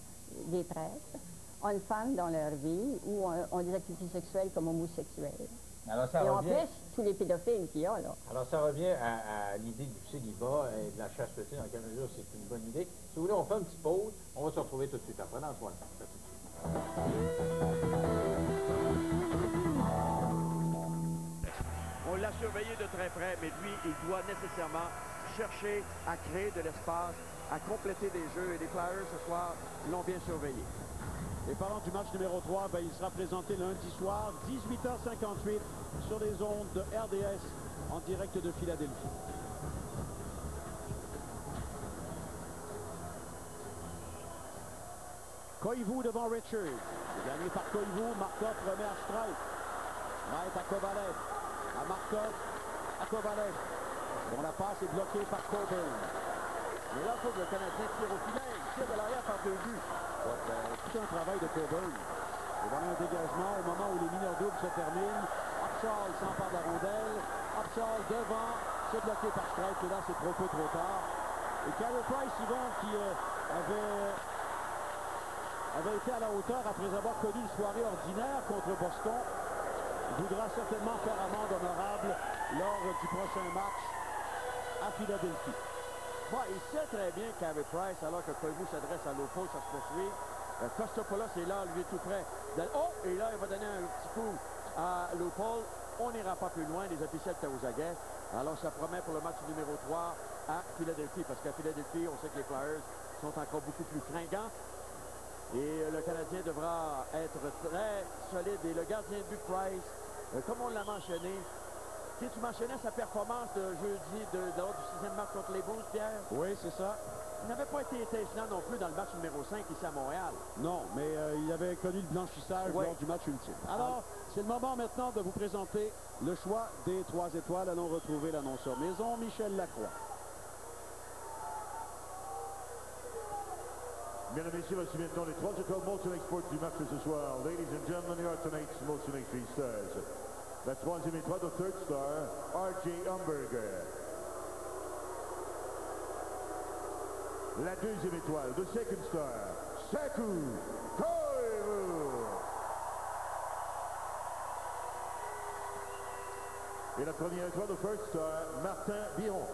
des prêtres ont une femme dans leur vie ou ont des activités sexuelles comme homosexuelles. Alors, ça et revient... en plus, tous les pédophiles qu'il y a, là. Alors, ça revient à l'idée du célibat et de la chasteté, dans quelle mesure c'est une bonne idée. Si vous voulez, on fait une petite pause. On va se retrouver tout de suite après dans le soir. On l'a surveillé de très près, mais lui, il doit nécessairement chercher à créer de l'espace, à compléter des jeux. Et les Flyers, ce soir, l'ont bien surveillé. Et parlant du match numéro 3, il sera présenté lundi soir, 18h58, sur les ondes de RDS, en direct de Philadelphie. Koivu devant Richard. Gagné par Koivu, Markov remet à Strike. Strike à Kovalev. À Markov, à Kovalev. Bon, la passe est bloquée par Coburn. Mais là, il faut que le Canadien tire au filet. Il tire de l'arrière par 2 buts. Tout un travail de Coburn. Et voilà un dégagement au moment où les mineurs doubles se terminent. Upshall s'empare de la rondelle. Upshall devant, c'est bloqué par Strike. Et là, c'est trop peu, trop tard. Et Carey Price, Yvon, qui avait été à la hauteur après avoir connu une soirée ordinaire contre Boston, voudra certainement faire amende honorable lors du prochain match à Philadelphie. Bon, il sait très bien Carey Price, alors que Koivu s'adresse à l'opposé, ça se poursuit. Kostopoulos est là, lui est tout près. Oh, et là, il va donner un petit coup à Lopol. On n'ira pas plus loin, les officiels étaient aux aguets. Alors ça promet pour le match numéro 3 à Philadelphie, parce qu'à Philadelphie, on sait que les Flyers sont encore beaucoup plus fringants. Et le Canadien devra être très solide. Et le gardien de but Price, comme on l'a mentionné, tu mentionnais sa performance de jeudi lors du 6e match contre les Blues, Pierre? Oui, c'est ça. Il n'avait pas été étincelant non plus dans le match numéro 5 ici à Montréal. Non, mais il avait connu le blanchissage lors du match ultime. Alors, c'est le moment maintenant de vous présenter le choix des 3 étoiles. Allons retrouver l'annonceur maison, Michel Lacroix. Mesdames et messieurs, voici maintenant les 3 étoiles Molson Export du match de ce soir. Ladies and gentlemen, here are tonight's Molson Extra stars. La 3e étoile, the third star, R.J. Umberger. La 2e étoile, the second star, Saku Koivu. Et la première étoile, the first star, Martin Biron.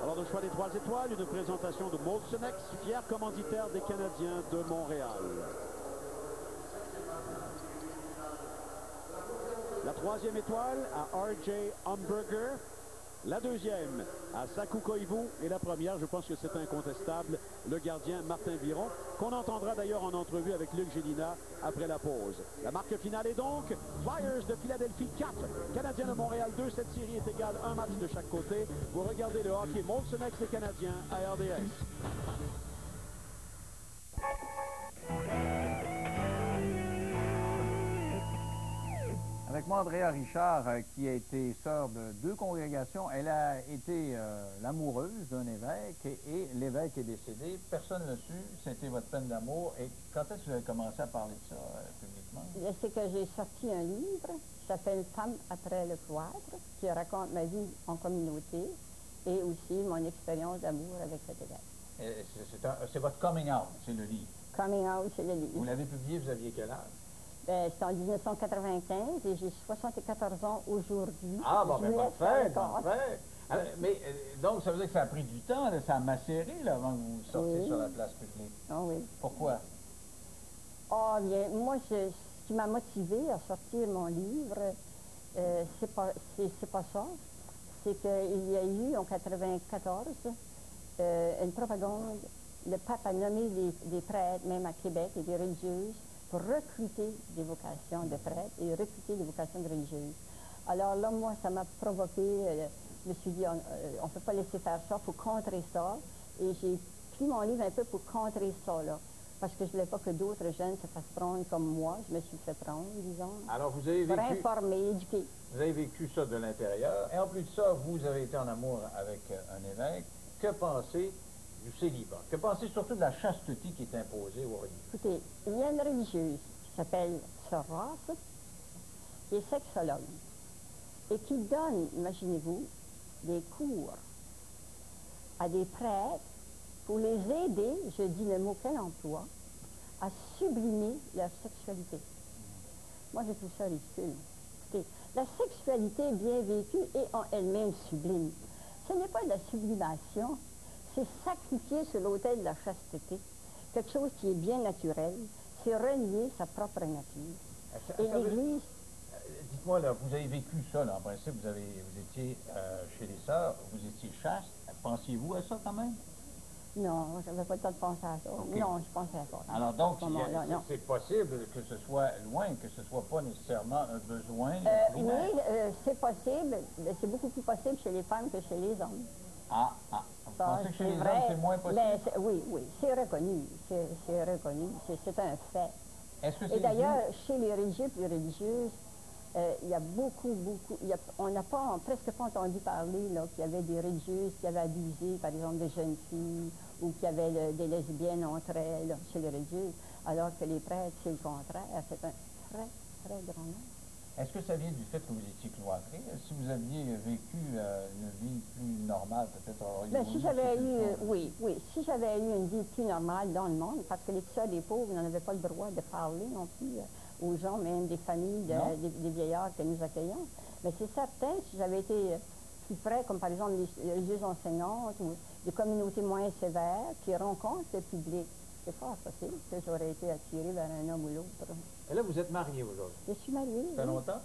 Alors, le choix des 3 étoiles, une présentation de Molsonex, fier commanditaire des Canadiens de Montréal. La 3e étoile à R.J. Umberger. La 2e à Saku Koivu. Et la première, je pense que c'est incontestable, le gardien Martin Biron, qu'on entendra d'ailleurs en entrevue avec Luc Gélina après la pause. La marque finale est donc Flyers de Philadelphie 4, Canadiens de Montréal 2. Cette série est égale un match de chaque côté. Vous regardez le hockey Molsonex des Canadiens à RDS. Avec moi, Andrea Richard, qui a été sœur de 2 congrégations. Elle a été l'amoureuse d'un évêque et l'évêque est décédé. Personne ne l'a su. C'était votre peine d'amour. Et quand est-ce que vous avez commencé à parler de ça publiquement? C'est que j'ai sorti un livre qui s'appelle « Femme après le cloître » qui raconte ma vie en communauté et aussi mon expérience d'amour avec cet évêque. C'est votre coming out, c'est le livre. Coming out, c'est le livre. Vous l'avez publié, vous aviez quel âge? C'était en 1995 et j'ai 74 ans aujourd'hui. Ah, bon, mais bonne fête, bonne fête. Mais donc, ça veut dire que ça a pris du temps, là, ça a macéré là, avant que vous sortiez sur la place publique. Ah oui. Pourquoi? Ah, bien, moi, ce qui m'a motivé à sortir mon livre, c'est pas ça. C'est qu'il y a eu, en 1994, une propagande. Le pape a nommé des prêtres, même à Québec, et des religieuses, pour recruter des vocations de prêtres et recruter des vocations de religieuses. Alors là, moi, ça m'a provoqué, je me suis dit, on ne peut pas laisser faire ça, il faut contrer ça. Et j'ai pris mon livre un peu pour contrer ça, là, parce que je ne voulais pas que d'autres jeunes se fassent prendre comme moi. Je me suis fait prendre, disons. Alors, vous avez pour informer, éduquer. Vous avez vécu ça de l'intérieur. Et en plus de ça, vous avez été en amour avec un évêque. Que pensez du célibat? Que pensez surtout de la chasteté qui est imposée aux religieux? Écoutez, il y a une religieuse qui s'appelle Sœur Ross, qui est sexologue, et qui donne, imaginez-vous, des cours à des prêtres pour les aider, je dis le mot qu'elle emploie, à sublimer leur sexualité. Moi, je trouve ça ridicule. Écoutez, la sexualité bien vécue est en elle-même sublime. Ce n'est pas de la sublimation, c'est sacrifier sur l'autel de la chasteté quelque chose qui est bien naturel, c'est renier sa propre nature. Et l'Église... Dites-moi, là, vous avez vécu ça, là, en principe, vous étiez chez les sœurs, vous étiez chaste. Pensiez-vous à ça quand même? Non, je n'avais pas le temps de penser à ça. Okay. Non, je ne pensais pas. Alors donc, c'est possible que ce soit loin, que ce ne soit pas nécessairement un besoin oui, c'est possible. C'est beaucoup plus possible chez les femmes que chez les hommes. Vous pensez que chez les hommes, c'est moins possible? Oui, c'est reconnu. C'est reconnu. C'est un fait. Et d'ailleurs, chez les religieux et les religieuses, il y a beaucoup, on n'a presque pas entendu parler qu'il y avait des religieuses qui avaient abusé, par exemple, des jeunes filles, ou qu'il y avait des lesbiennes entre elles chez les religieuses, alors que les prêtres, c'est le contraire. C'est un très, très grand nombre. Est-ce que ça vient du fait que vous étiez cloîtré? Si vous aviez vécu une vie plus normale, peut-être... si j'avais eu, si j'avais eu une vie plus normale dans le monde, parce que les seuls des pauvres n'en avaient pas le droit de parler non plus aux gens, même des familles, des vieillards que nous accueillons. Mais c'est certain, si j'avais été plus près, comme par exemple les religieuses enseignantes ou des communautés moins sévères qui rencontrent le public c'est fort possible que j'aurais été attirée vers un homme ou l'autre. Et là, vous êtes mariée aujourd'hui? Je suis mariée. Ça fait longtemps?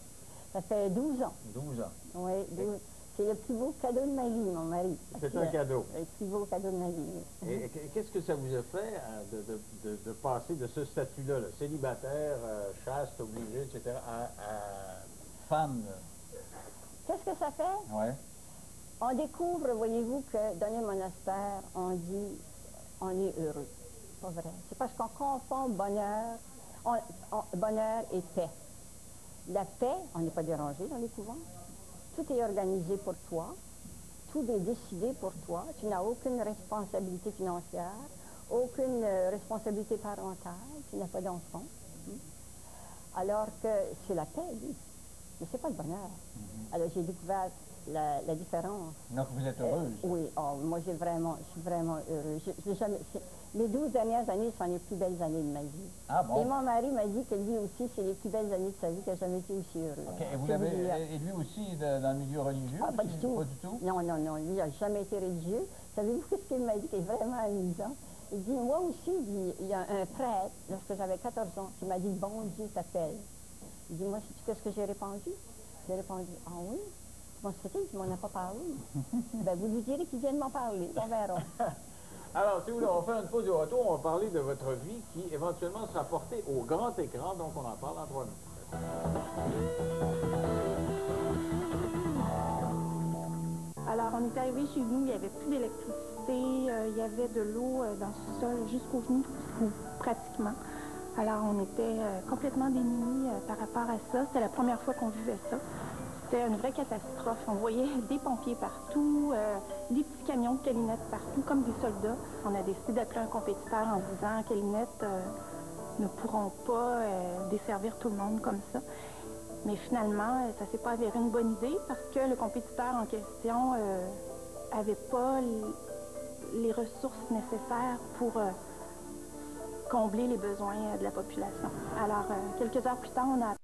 Ça fait 12 ans. 12 ans. Oui, 12. C'est le plus beau cadeau de ma vie, mon mari. C'est un cadeau. Le plus beau cadeau de ma vie. Et qu'est-ce que ça vous a fait de passer de ce statut-là, célibataire, chaste, obligé, etc., à femme? Qu'est-ce que ça fait? Oui. On découvre, voyez-vous, que dans les monastères, on dit on est heureux. C'est pas vrai. C'est parce qu'on confond bonheur, bonheur et paix. La paix, on n'est pas dérangé dans les couvents. Tout est organisé pour toi. Tout est décidé pour toi. Tu n'as aucune responsabilité financière, aucune responsabilité parentale. Tu n'as pas d'enfant. Alors que c'est la paix, oui. Mais c'est pas le bonheur. Alors j'ai découvert la différence. Donc vous êtes heureuse? Oui, moi je suis vraiment heureuse. Les 12 dernières années sont les plus belles années de ma vie. Ah bon? Et mon mari m'a dit que lui aussi, c'est les plus belles années de sa vie, qu'il n'a jamais été aussi heureux. OK. Et lui aussi dans le milieu religieux? Ah, pas du tout. Pas du tout? Non, non, non. Lui, il n'a jamais été religieux. Savez-vous ce qu'il m'a dit qui est vraiment amusant? Il dit, moi aussi, il y a un prêtre, lorsque j'avais 14 ans, qui m'a dit, bon Dieu t'appelle. Il dit, moi, sais-tu qu'est-ce que j'ai répondu? J'ai répondu, ah oui? Comment ça fait qu'il ne m'en a pas parlé? Ben, vous lui direz qu'il vient de m'en parler, on verra. Alors, si vous voulez, on va faire une pause au retour, on va parler de votre vie qui, éventuellement, sera portée au grand écran, donc on en parle en 3 minutes. Alors, on est arrivé chez nous, il n'y avait plus d'électricité, il y avait de l'eau dans le sous-sol jusqu'aux genoux, pratiquement. Alors, on était complètement démunis par rapport à ça. C'était la première fois qu'on vivait ça. C'était une vraie catastrophe. On voyait des pompiers partout, des petits camions de Calinette partout, comme des soldats. On a décidé d'appeler un compétiteur en disant « Calinette ne pourront pas desservir tout le monde comme ça ». Mais finalement, ça ne s'est pas avéré une bonne idée parce que le compétiteur en question n'avait pas les ressources nécessaires pour combler les besoins de la population. Alors, quelques heures plus tard, on a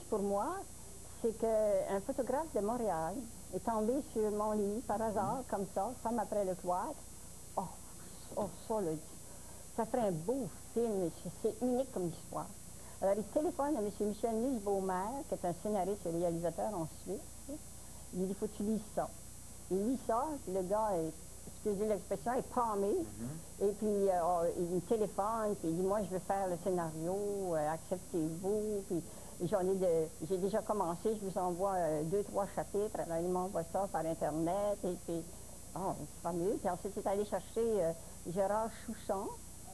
pour moi, c'est qu'un photographe de Montréal est tombé sur mon lit par hasard, comme ça, femme après le cloître. Oh, ça, là, ça ferait un beau film, c'est unique comme histoire. Alors, il téléphone à M. Michel Nussbaumer, qui est un scénariste et réalisateur en Suisse. Il dit, il faut que tu lises ça. Il lit ça, puis le gars, excusez l'expression, est pâmé. Et puis, il me téléphone, puis il dit, moi, je veux faire le scénario, acceptez-vous. Puis, j'ai déjà commencé, je vous envoie 2-3 chapitres, alors il m'envoie ça par Internet, et puis, c'est fameux. Puis ensuite, il est allé chercher Gérard Chouchon,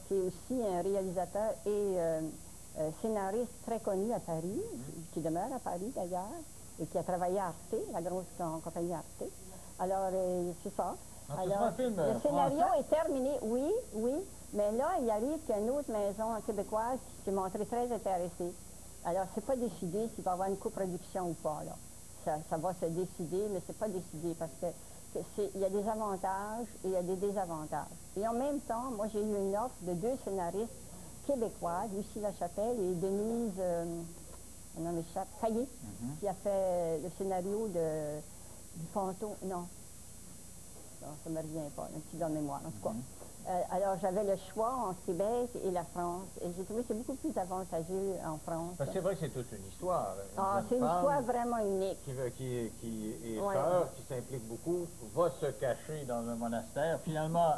qui est aussi un réalisateur et scénariste très connu à Paris, qui demeure à Paris d'ailleurs, et qui a travaillé à Arte, la grosse compagnie Arte. Alors, c'est ça. Alors, le scénario est terminé, oui, mais là, il arrive qu'il y a une autre maison québécoise qui s'est montrée très intéressée. Alors, c'est pas décidé s'il va y avoir une coproduction ou pas, là. Ça va se décider, mais c'est pas décidé parce que il y a des avantages et il y a des désavantages. Et en même temps, moi, j'ai eu une offre de 2 scénaristes québécois, Lucie Lachapelle et Denise, mon nom m'échappe, Caillé, qui a fait le scénario du fantôme, non, ça ne me revient pas, un petit dans la mémoire, en tout cas. Alors, j'avais le choix entre Québec et la France. Et j'ai trouvé que c'est beaucoup plus avantageux en France. Parce que c'est vrai que c'est toute une histoire. C'est une histoire vraiment unique. Qui est sœur, qui s'implique beaucoup, va se cacher dans un monastère, finalement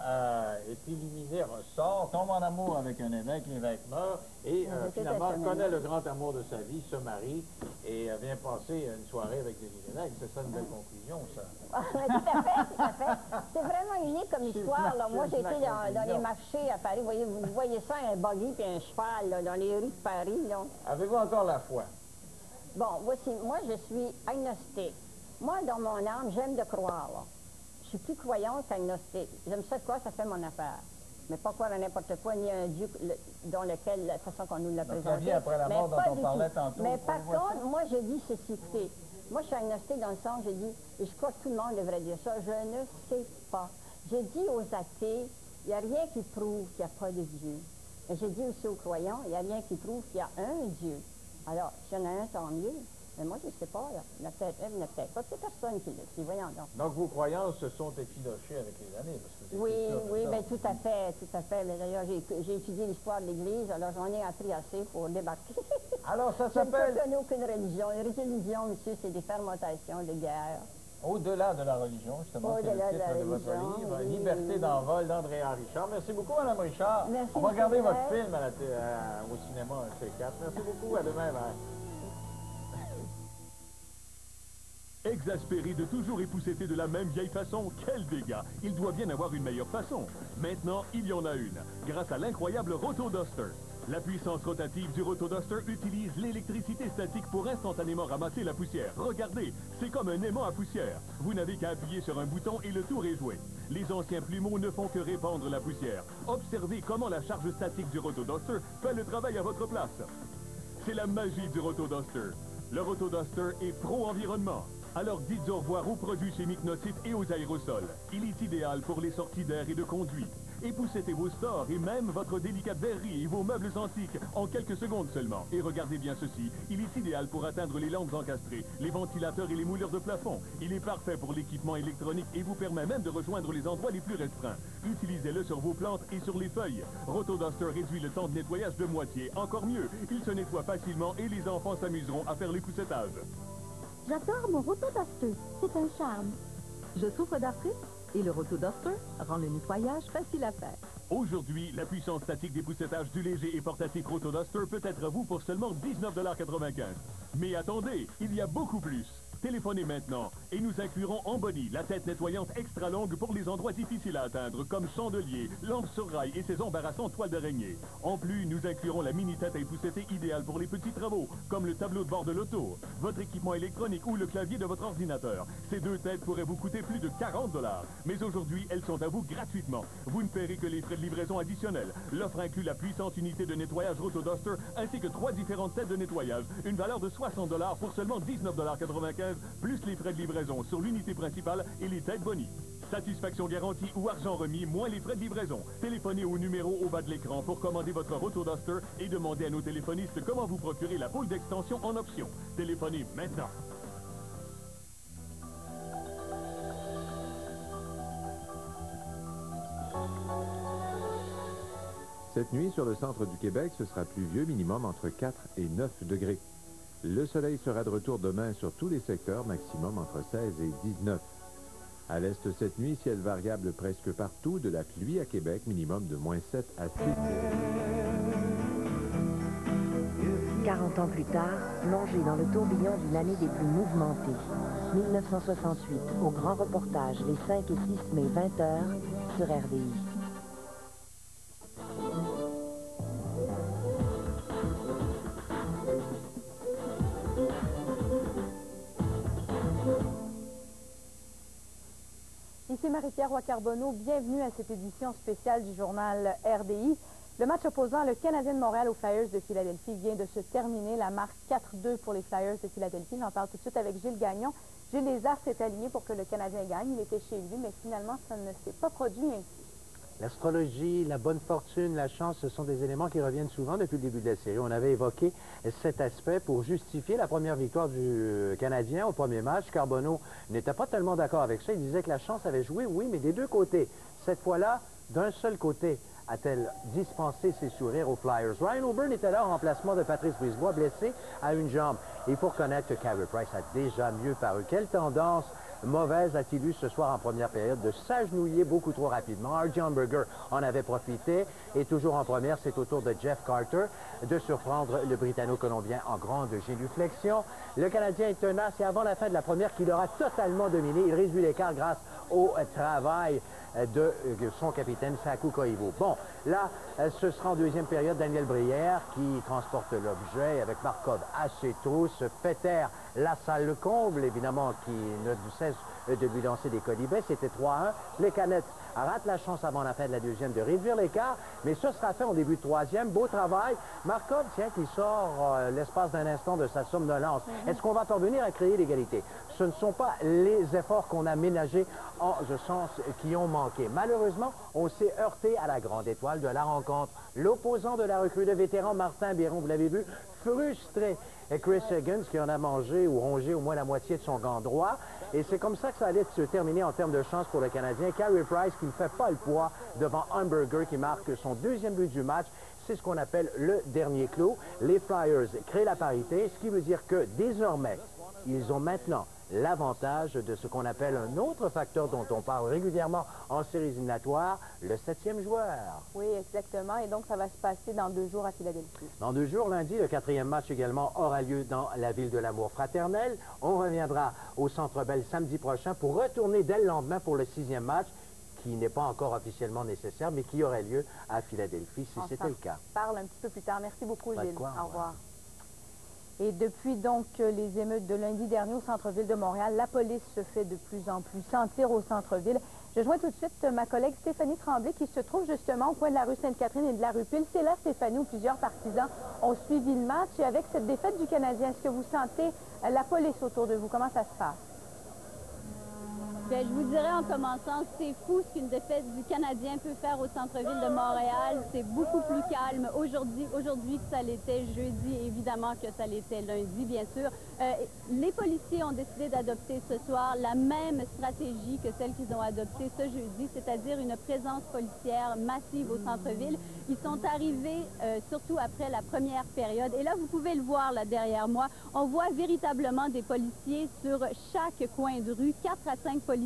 est illuminée, ressort, tombe en amour avec un évêque, l'évêque meurt, et finalement connaît le grand amour de sa vie, se marie, et vient passer une soirée avec Denis Lévesque. C'est ça une belle conclusion, ça. Tout à fait. C'est vraiment unique comme histoire. Là. Moi, j'ai été dans les marchés à Paris. Vous voyez ça, un buggy puis un cheval là, dans les rues de Paris. Avez-vous encore la foi? Bon, voici, moi, je suis agnostique. Moi, dans mon âme, j'aime de croire. Là. Je suis plus croyante qu'agnostique. J'aime ça de quoi, ça fait mon affaire. Mais pas croire à n'importe quoi, ni à un Dieu dans lequel, la façon qu'on nous l'a présenté. Ça vient après la mort dont on parlait tantôt. Mais par contre, moi, je dis ceci, écoutez, moi, je suis agnostique dans le sens, je dis, et je crois que tout le monde devrait dire ça, je ne sais pas. Je dis aux athées, il n'y a rien qui prouve qu'il n'y a pas de Dieu. Et j'ai dit aussi aux croyants, il n'y a rien qui prouve qu'il y a un Dieu. Alors, s'il y en a un, tant mieux. Mais moi, je ne sais pas. Il y en a peut-être un, il n'y en a peut-être pas. C'est personne qui le sait. Voyons donc. Donc, vos croyances se sont effilochées avec les années. Parce que oui, bien, tout à fait, tout à fait. Mais d'ailleurs, j'ai étudié l'histoire de l'Église, alors j'en ai appris assez pour débarquer. Alors, ça s'appelle... Je s'appelle... ne connais aucune religion. Une religion, monsieur, c'est des fermentations de guerre. Au-delà de la religion, justement, c'est le titre de votre livre, oui, Liberté d'envol d'Andrea Richard. Merci beaucoup, Mme Richard. Merci. On va regarder votre film au cinéma C4. Merci beaucoup, à demain. Exaspéré de toujours épousseter de la même vieille façon, quel dégât! Il doit bien avoir une meilleure façon. Maintenant, il y en a une, grâce à l'incroyable Rotoduster. La puissance rotative du Rotoduster utilise l'électricité statique pour instantanément ramasser la poussière. Regardez, c'est comme un aimant à poussière. Vous n'avez qu'à appuyer sur un bouton et le tour est joué. Les anciens plumeaux ne font que répandre la poussière. Observez comment la charge statique du Rotoduster fait le travail à votre place. C'est la magie du Rotoduster. Le Rotoduster est pro-environnement. Alors dites au revoir aux produits chimiques nocifs et aux aérosols. Il est idéal pour les sorties d'air et de conduite. Époussetez vos stores et même votre délicate verrerie et vos meubles antiques en quelques secondes seulement. Et regardez bien ceci, il est idéal pour atteindre les lampes encastrées, les ventilateurs et les moulures de plafond. Il est parfait pour l'équipement électronique et vous permet même de rejoindre les endroits les plus restreints. Utilisez-le sur vos plantes et sur les feuilles. Rotoduster réduit le temps de nettoyage de moitié. Encore mieux, il se nettoie facilement et les enfants s'amuseront à faire l'époussetage. J'adore mon Rotoduster. C'est un charme. Je souffre d'arthrite et le Rotoduster rend le nettoyage facile à faire. Aujourd'hui, la puissance statique d'époussetage du léger et portatif Rotoduster peut être à vous pour seulement 19,95 $. Mais attendez, il y a beaucoup plus. Téléphonez maintenant et nous inclurons en body la tête nettoyante extra longue pour les endroits difficiles à atteindre, comme chandeliers, lampes sur rail et ces embarrassantes toiles d'araignée. En plus, nous inclurons la mini-tête à épousseter idéale pour les petits travaux, comme le tableau de bord de l'auto, votre équipement électronique ou le clavier de votre ordinateur. Ces deux têtes pourraient vous coûter plus de 40 $. Mais aujourd'hui, elles sont à vous gratuitement. Vous ne paierez que les frais de livraison additionnels. L'offre inclut la puissante unité de nettoyage Rotoduster ainsi que 3 différentes têtes de nettoyage. Une valeur de 60 $ pour seulement 19,95 $, plus les frais de livraison sur l'unité principale et les têtes boni. Satisfaction garantie ou argent remis, moins les frais de livraison. Téléphonez au numéro au bas de l'écran pour commander votre Rotoduster et demandez à nos téléphonistes comment vous procurer la boule d'extension en option. Téléphonez maintenant. Cette nuit, sur le centre du Québec, ce sera pluvieux, minimum entre 4 et 9 degrés. Le soleil sera de retour demain sur tous les secteurs, maximum entre 16 et 19. À l'est cette nuit, ciel variable presque partout, de la pluie à Québec, minimum de moins 7 à 6. 40 ans plus tard, plongé dans le tourbillon d'une année des plus mouvementées. 1968, au grand reportage, les 5 et 6 mai, 20h, sur RDI. Ici Marie-Pierre Roy-Carbonneau, bienvenue à cette édition spéciale du journal RDI. Le match opposant le Canadien de Montréal aux Flyers de Philadelphie vient de se terminer. La marque 4-2 pour les Flyers de Philadelphie. J'en parle tout de suite avec Gilles Gagnon. Gilles, les arts s'est aligné pour que le Canadien gagne. Il était chez lui, mais finalement, ça ne s'est pas produit ainsi. L'astrologie, la bonne fortune, la chance, ce sont des éléments qui reviennent souvent depuis le début de la série. On avait évoqué cet aspect pour justifier la première victoire du Canadien au premier match. Carbonneau n'était pas tellement d'accord avec ça. Il disait que la chance avait joué, oui, mais des deux côtés. Cette fois-là, d'un seul côté, a-t-elle dispensé ses sourires aux Flyers. Ryan O'Byrne était là en remplacement de Patrice Brisebois, blessé à une jambe. Il faut reconnaître que Carey Price a déjà mieux paru. Quelle tendance mauvaise a-t-il eu ce soir en première période de s'agenouiller beaucoup trop rapidement. R.J. Umberger en avait profité et toujours en première, c'est au tour de Jeff Carter de surprendre le Britanno-Colombien en grande génuflexion. Le Canadien est tenace et avant la fin de la première qu'il aura totalement dominé, il réduit l'écart grâce au travail de son capitaine Saku Koivu. Bon, là, ce sera en deuxième période Daniel Brière qui transporte l'objet avec Markov à ses trousses. Peter, la salle le comble, évidemment, qui ne cesse cesse de lui lancer des colibets. C'était 3-1. Les Canettes ratent la chance avant la fin de la deuxième de réduire l'écart, mais ce sera fait au début de troisième. Beau travail. Markov, tiens, qui sort l'espace d'un instant de sa somnolence. Est-ce qu'on va parvenir à créer l'égalité? Ce ne sont pas les efforts qu'on a ménagés en ce sens qui ont manqué. Malheureusement, on s'est heurté à la grande étoile de la rencontre. L'opposant de la recrue de vétéran, Martin Biron, vous l'avez vu, frustré. Et Chris Higgins qui en a mangé ou rongé au moins la moitié de son gant droit. Et c'est comme ça que ça allait se terminer en termes de chance pour le Canadien. Carey Price qui ne fait pas le poids devant Hamburger qui marque son deuxième but du match. C'est ce qu'on appelle le dernier clou. Les Flyers créent la parité, ce qui veut dire que désormais, ils ont maintenant l'avantage de ce qu'on appelle un autre facteur dont on parle régulièrement en séries éliminatoires, le 7e joueur. Oui, exactement. Et donc, ça va se passer dans 2 jours à Philadelphie. Dans 2 jours, lundi, le 4e match également aura lieu dans la ville de l'amour fraternel. On reviendra au Centre Bell samedi prochain pour retourner dès le lendemain pour le 6e match, qui n'est pas encore officiellement nécessaire, mais qui aurait lieu à Philadelphie si c'était le cas. On parle un petit peu plus tard. Merci beaucoup, Gilles. Au revoir. Et depuis donc les émeutes de lundi dernier au centre-ville de Montréal, la police se fait de plus en plus sentir au centre-ville. Je joins tout de suite ma collègue Stéphanie Tremblay qui se trouve justement au coin de la rue Sainte-Catherine et de la rue Pile. C'est là, Stéphanie, où plusieurs partisans ont suivi le match. Et avec cette défaite du Canadien, est-ce que vous sentez la police autour de vous? Comment ça se passe? Bien, je vous dirais en commençant, c'est fou ce qu'une défaite du Canadien peut faire au centre-ville de Montréal. C'est beaucoup plus calme aujourd'hui que ça l'était jeudi, évidemment que ça l'était lundi, bien sûr. Les policiers ont décidé d'adopter ce soir la même stratégie que celle qu'ils ont adoptée ce jeudi, c'est-à-dire une présence policière massive au centre-ville. Ils sont arrivés surtout après la première période. Et là, vous pouvez le voir là derrière moi, on voit véritablement des policiers sur chaque coin de rue, 4 à 5 policiers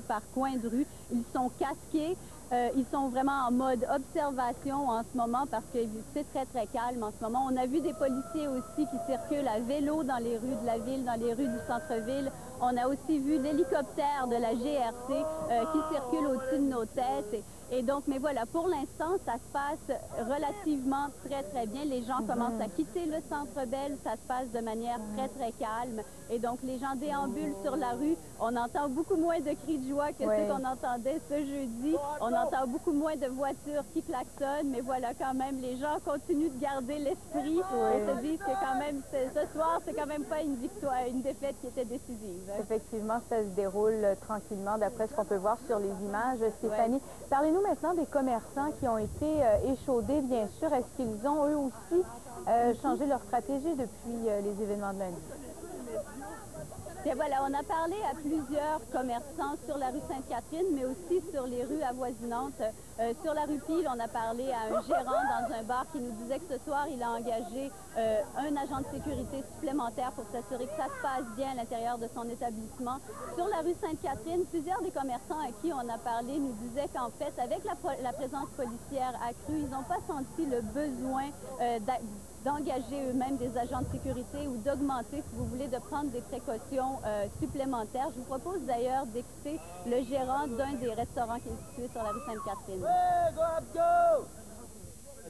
par coin de rue. Ils sont casqués. Ils sont vraiment en mode observation en ce moment parce que c'est très, très calme en ce moment. On a vu des policiers aussi qui circulent à vélo dans les rues de la ville, dans les rues du centre-ville. On a aussi vu l'hélicoptère de la GRC qui circule au-dessus de nos têtes. Et donc, mais voilà, pour l'instant, ça se passe relativement très, très bien. Les gens commencent à quitter le Centre Bell. Ça se passe de manière très, très calme. Et donc, les gens déambulent sur la rue. On entend beaucoup moins de cris de joie que ceux qu'on entendait ce jeudi. On entend beaucoup moins de voitures qui klaxonnent. Mais voilà, quand même, les gens continuent de garder l'esprit et se disent que quand même, ce soir, c'est quand même pas une victoire, une défaite qui était décisive. Effectivement, ça se déroule tranquillement d'après ce qu'on peut voir sur les images. Stéphanie, parlez-nous maintenant des commerçants qui ont été échaudés, bien sûr. Est-ce qu'ils ont, eux aussi, changé leur stratégie depuis les événements de lundi? Et voilà, on a parlé à plusieurs commerçants sur la rue Sainte-Catherine, mais aussi sur les rues avoisinantes. Sur la rue Pile, on a parlé à un gérant dans un bar qui nous disait que ce soir, il a engagé un agent de sécurité supplémentaire pour s'assurer que ça se passe bien à l'intérieur de son établissement. Sur la rue Sainte-Catherine, plusieurs des commerçants à qui on a parlé nous disaient qu'en fait, avec la présence policière accrue, ils n'ont pas senti le besoin d'engager eux-mêmes des agents de sécurité ou d'augmenter, si vous voulez, de prendre des précautions supplémentaires. Je vous propose d'ailleurs d'écouter le gérant d'un des restaurants qui est situé sur la rue Sainte-Catherine.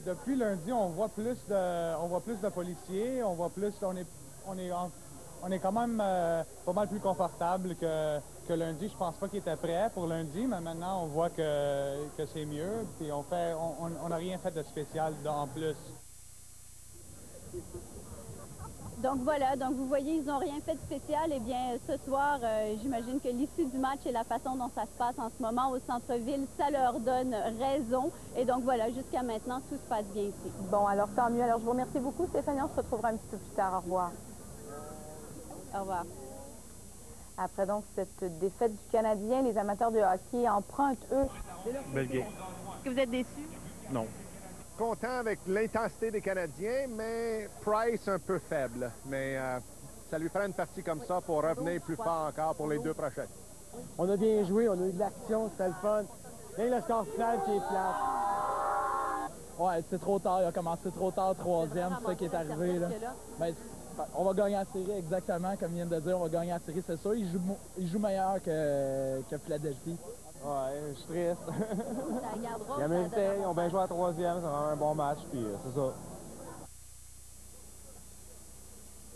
Depuis lundi, on voit plus de policiers, on voit plus, on est quand même pas mal plus confortable que lundi. Je pense pas qu'il était prêt pour lundi, mais maintenant on voit que c'est mieux. Puis on n'a rien fait de spécial en plus. Donc voilà, donc vous voyez, ils n'ont rien fait de spécial. Eh bien, ce soir, j'imagine que l'issue du match et la façon dont ça se passe en ce moment au centre-ville, ça leur donne raison. Et donc voilà, jusqu'à maintenant, tout se passe bien ici. Bon, alors tant mieux. Alors je vous remercie beaucoup, Stéphanie. On se retrouvera un petit peu plus tard. Au revoir. Au revoir. Après donc cette défaite du Canadien, les amateurs de hockey empruntent, eux... Belgique. Est-ce que vous êtes déçus? Non. Content avec l'intensité des Canadiens, mais Price un peu faible. Mais ça lui fera une partie comme ça pour revenir plus fort encore pour les 2 prochaines. On a bien joué, on a eu de l'action, c'était le fun. Rien le score final qui est plat. Ouais, c'est trop tard, il a commencé trop tard, 3e, c'est ça qui est arrivé. Là. Ben, on va gagner la série exactement, comme vient de dire, on va gagner la série, c'est sûr. Il joue meilleur que Philadelphie. Ouais, je suis triste. Ils ont mérité, ils ont bien joué à la 3e, ça va un bon match, puis c'est ça.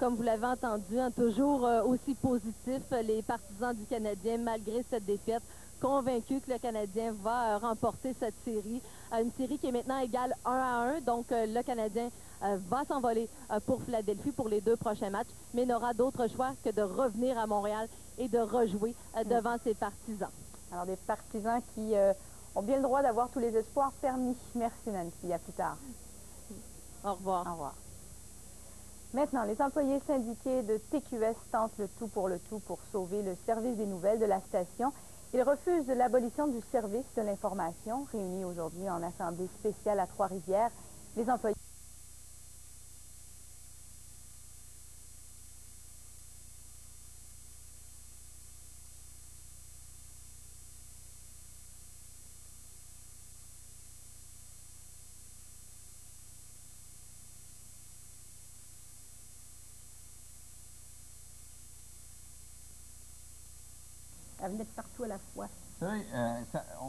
comme vous l'avez entendu, hein, toujours aussi positif, les partisans du Canadien, malgré cette défaite, convaincus que le Canadien va remporter cette série. Une série qui est maintenant égale 1-1, donc le Canadien va s'envoler pour Philadelphie pour les 2 prochains matchs, mais n'aura d'autre choix que de revenir à Montréal et de rejouer devant ses partisans. Alors des partisans qui ont bien le droit d'avoir tous les espoirs permis. Merci Nancy, à plus tard. Au revoir. Au revoir. Maintenant, les employés syndiqués de TQS tentent le tout pour sauver le service des nouvelles de la station. Ils refusent l'abolition du service de l'information, réunis aujourd'hui en assemblée spéciale à Trois-Rivières. Les employés... Elle venait de partout à la fois. Oui,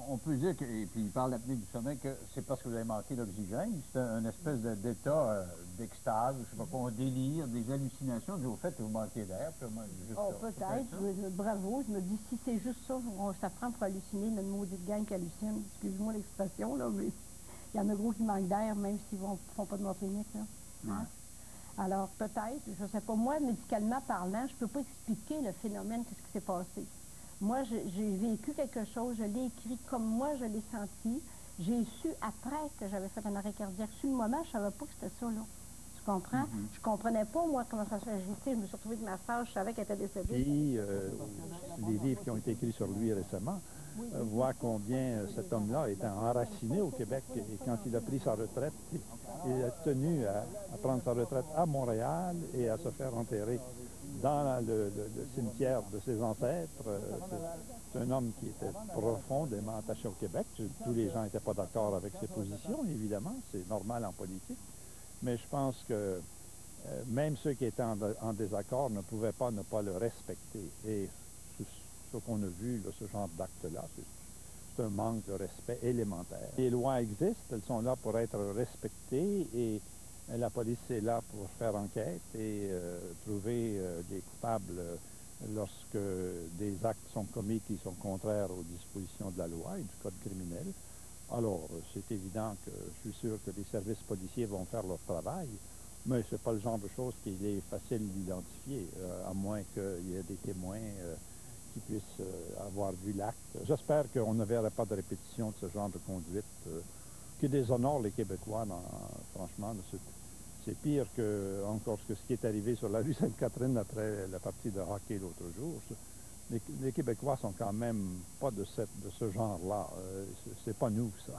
on peut dire que, et puis il parle d'apnée du sommeil, que c'est parce que vous avez manqué d'oxygène. C'est un espèce d'état d'extase, je ne sais pas quoi, un délire, des hallucinations dues au fait que vous manquez d'air. Peut-être. Bravo. Je me dis, si c'est juste ça, ça prend pour halluciner notre maudite gang qui hallucine. Excuse-moi l'expression, là, mais il y en a gros qui manquent d'air, même s'ils ne font pas de mort clinique, là. Ouais. Alors, peut-être, je ne sais pas, moi, médicalement parlant, je ne peux pas expliquer le phénomène, qu'est-ce qui s'est passé. Moi, j'ai vécu quelque chose, je l'ai écrit comme moi, je l'ai senti. J'ai su après que j'avais fait un arrêt cardiaque. Sur le moment, je ne savais pas que c'était ça, là. Tu comprends? Je ne comprenais pas, moi, comment ça se fait. Je me suis retrouvée avec ma sœur, je savais qu'elle était décédée. Et les livres qui ont été écrits sur lui récemment voient combien cet homme-là était enraciné au Québec. Et quand il a pris sa retraite, il a tenu à prendre sa retraite à Montréal et à se faire enterrer dans le cimetière de ses ancêtres. C'est un homme qui était profondément attaché au Québec. Tous les gens n'étaient pas d'accord avec ses positions, évidemment. C'est normal en politique. Mais je pense que même ceux qui étaient en désaccord ne pouvaient pas ne pas le respecter. Et ce qu'on a vu, là, ce genre d'acte-là, c'est un manque de respect élémentaire. Les lois existent, elles sont là pour être respectées et la police est là pour faire enquête et trouver des coupables lorsque des actes sont commis qui sont contraires aux dispositions de la loi et du code criminel. Alors, c'est évident que je suis sûr que les services policiers vont faire leur travail, mais ce n'est pas le genre de choses qu'il est facile d'identifier, à moins qu'il y ait des témoins qui puissent avoir vu l'acte. J'espère qu'on ne verra pas de répétition de ce genre de conduite qui déshonore les Québécois, franchement. C'est pire que encore ce qui est arrivé sur la rue Sainte-Catherine après la partie de hockey l'autre jour. Les Québécois sont quand même pas de ce genre-là. C'est pas nous, ça.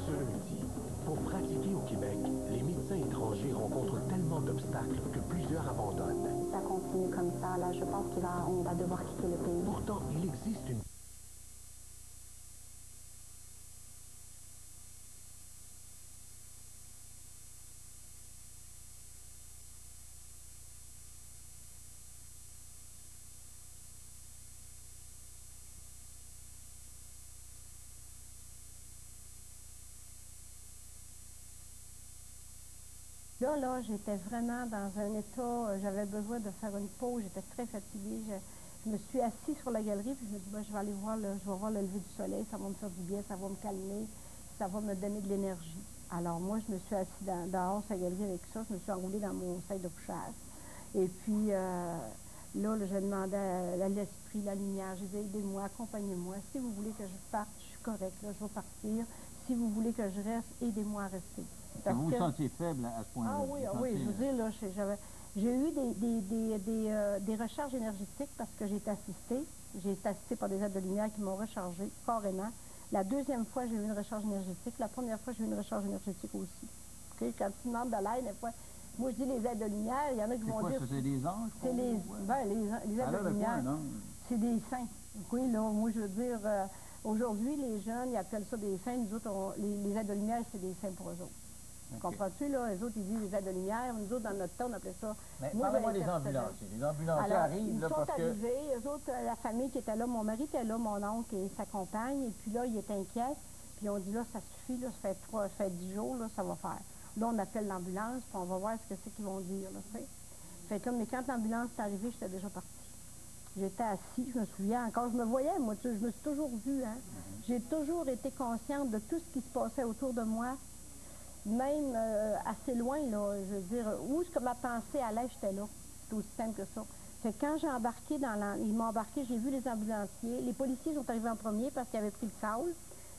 Ce lundi, pour pratiquer au Québec, les médecins étrangers rencontrent tellement d'obstacles que plusieurs abandonnent. Ça continue comme ça, là, je pense qu'on va devoir quitter le pays. Pourtant, il existe une... Là, j'étais vraiment dans un état, j'avais besoin de faire une pause, j'étais très fatiguée. Je me suis assise sur la galerie, puis je me dis, je vais aller voir, je vais voir le lever du soleil, ça va me faire du bien, ça va me calmer, ça va me donner de l'énergie. Alors moi, je me suis assise dehors sur la galerie avec ça, je me suis enroulée dans mon sac de couchage. Et puis là, je demandais à l'esprit, la lumière, je disais, aidez-moi, accompagnez-moi. Si vous voulez que je parte, je suis correcte, là, je vais partir. Si vous voulez que je reste, aidez-moi à rester. Vous vous sentiez faible à ce point-là? Ah oui, je veux dire, là, j'ai eu des recharges énergétiques parce que j'ai été assistée par des aides de lumière qui m'ont rechargée carrément. La deuxième fois, j'ai eu une recharge énergétique. La première fois, j'ai eu une recharge énergétique aussi. Okay? Quand tu demandes de l'aide, des fois, moi, je dis les aides de lumière, il y en a qui vont dire... C'est des anges? C'est les aides de lumière. C'est des saints. Oui, là, moi, je veux dire, aujourd'hui, les jeunes, ils appellent ça des saints. Nous autres, les aides de lumière, c'est des saints pour eux autres. Comprends-tu, là? Les autres, ils disent les aides de lumière. Nous autres, dans notre temps, on appelait ça... Mais parlez-moi des ambulanciers. Les ambulanciers Alors, arrivent, là, parce que... Ils sont arrivés, eux autres, la famille qui était là, mon mari était là, mon oncle et sa compagne, et puis là, il était inquiet. Puis on dit, là, ça suffit, là, ça fait 10 jours, là, ça va faire. Là, on appelle l'ambulance, puis on va voir ce que c'est qu'ils vont dire, là, tu sais. Fait que là, mais quand l'ambulance est arrivée, j'étais déjà partie. J'étais assis, je me souviens encore, je me voyais, moi, je me suis toujours vue, hein. J'ai toujours été consciente de tout ce qui se passait autour de moi, même assez loin, là, je veux dire, où est-ce que ma pensée allait, j'étais là. C'est aussi simple que ça. Fait que quand j'ai embarqué ils m'ont embarqué, j'ai vu les ambulanciers. Les policiers sont arrivés en premier parce qu'ils avaient pris le sable.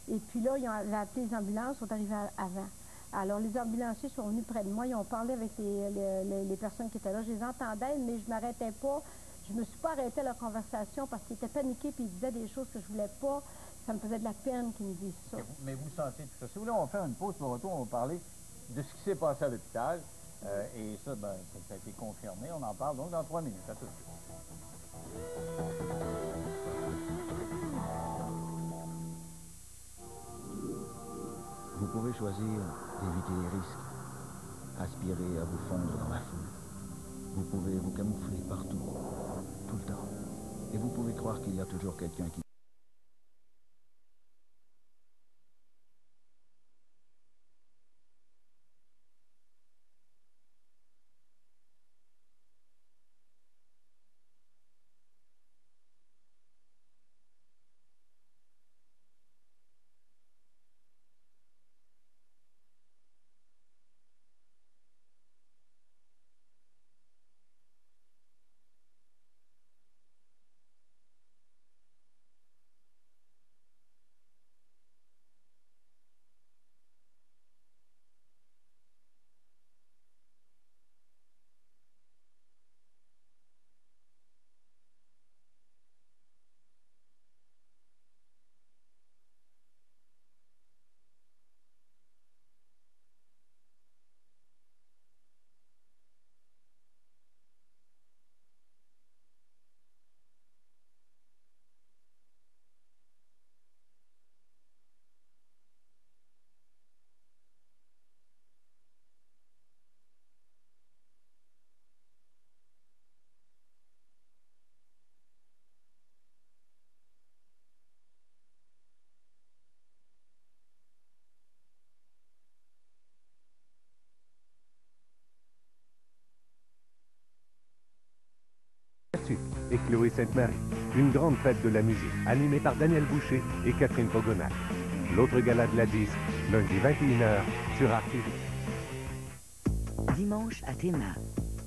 Et puis là, ils ont appelé les ambulances, sont arrivés avant. Alors, les ambulanciers sont venus près de moi, ils ont parlé avec les personnes qui étaient là. Je les entendais, mais je ne m'arrêtais pas. Je ne me suis pas arrêtée à leur conversation parce qu'ils étaient paniqués et ils disaient des choses que je ne voulais pas. Ça me faisait de la peine qu'ils me disent ça. Mais vous sentez tout ça. Si vous voulez, on va faire une pause pour retour, on va parler de ce qui s'est passé à l'hôpital. Et ça, ben, ça a été confirmé. On en parle donc dans 3 minutes. À tout de suite. Vous pouvez choisir d'éviter les risques, aspirer à vous fondre dans la foule. Vous pouvez vous camoufler partout, tout le temps. Et vous pouvez croire qu'il y a toujours quelqu'un qui... Et Chloé Sainte-Marie, une grande fête de la musique, animée par Daniel Boucher et Catherine Pogonac. L'autre gala de la disque, lundi 21h, sur Arte TV. Dimanche à Théma,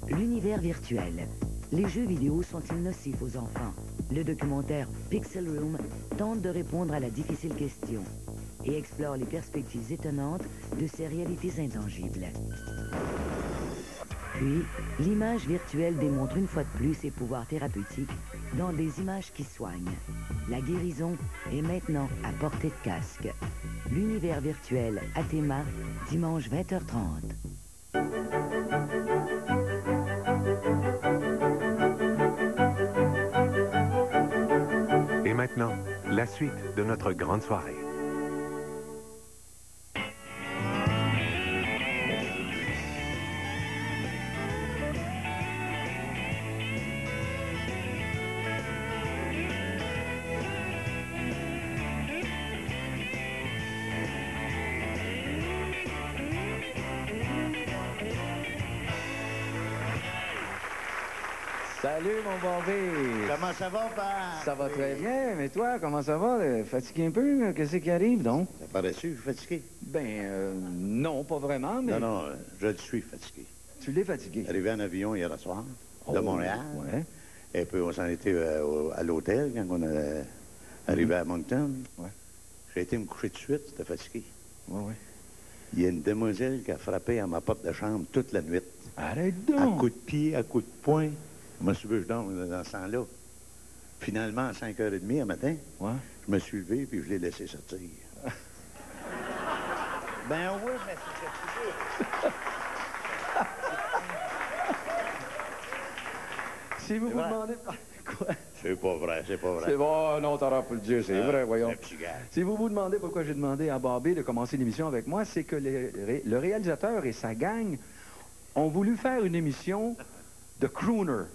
l'univers virtuel. Les jeux vidéo sont-ils nocifs aux enfants? Le documentaire Pixel Room tente de répondre à la difficile question et explore les perspectives étonnantes de ces réalités intangibles. Puis, l'image virtuelle démontre une fois de plus ses pouvoirs thérapeutiques dans des images qui soignent. La guérison est maintenant à portée de casque. L'univers virtuel à Théma, dimanche 20h30. Et maintenant, la suite de notre grande soirée. Salut, mon Bombé! Comment ça va, père? Ça va très bien, mais toi, comment ça va? Fatigué un peu? Qu'est-ce qui arrive, donc? Ça paraît-tu, fatigué? Non, pas vraiment, mais... Non, je le suis fatigué. Tu l'es fatigué? Arrivé en avion hier soir, de Montréal. Ouais. Et puis, on s'en était à l'hôtel quand on est arrivé à Moncton. Ouais. J'ai été me coucher de suite, j'étais fatigué. Ouais. Il y a une demoiselle qui a frappé à ma porte de chambre toute la nuit. Arrête donc! À coups de pied, à coups de poing. Moi, je dorme dans ce temps-là. Finalement, à 5h30 le matin, je me suis levé puis je l'ai laissé sortir. Ben oui, mais c'est Si vous vous demandez... Quoi? C'est pas vrai, c'est pas vrai. C'est bon, non, t'auras pas le Dieu, c'est vrai, voyons. Un petit gars. Si vous vous demandez pourquoi j'ai demandé à Bobby de commencer l'émission avec moi, c'est que le réalisateur et sa gang ont voulu faire une émission de crooner.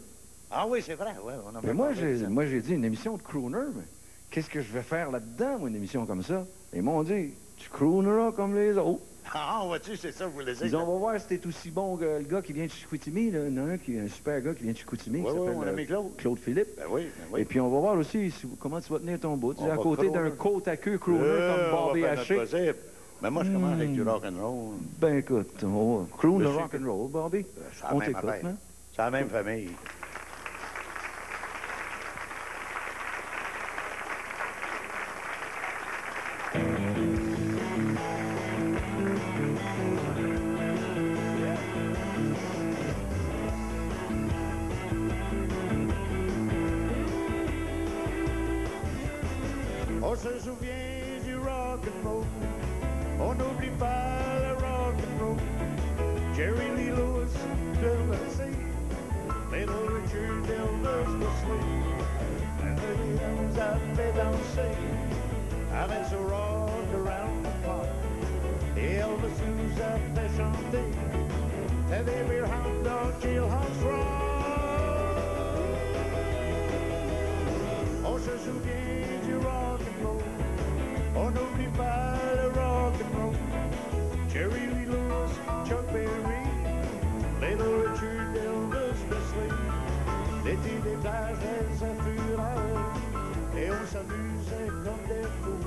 Ah oui, c'est vrai, ouais. On a Mais moi, j'ai dit une émission de crooner, mais qu'est-ce que je vais faire là-dedans, moi, une émission comme ça? Ils m'ont dit, tu crooneras comme les autres. Ah, vois-tu, c'est ça que je voulais dire. Ils ont, on va voir si t'es aussi bon que le gars qui vient de Chicoutimi, là. Il y en a un super gars qui vient de Chicoutimi. Oui, oui, mon ami Claude. Claude Philippe. Ben oui, ben oui. Et puis on va voir aussi comment tu vas tenir ton bout. Tu es à côté d'un côte à queue crooner comme Bobby Haché. Mais moi, je commence avec du rock'n'roll. Ben écoute, on va crooner rock'n'roll, Bobby. On t'écoute, hein? C'est la même famille. On se souvient du rock'n'roll, on n'oublie pas le rock'n'roll. Jerry Lee Lewis, Bill Lindsay, Little Richard, Elvis Presley, and the Williams avaient dansé avec ce rock around the park. Et Elvis nous a fait chanter Teddy Bear Hound Dog, Jailhouse Rock. On se souvient du rock'n'roll, on n'oublie pas le rock'n'roll. Jerry Lee Lewis, Chuck Berry, Little Richard, Elvis Presley. L'été des plages, les affureurs, et on s'amusait comme des fous.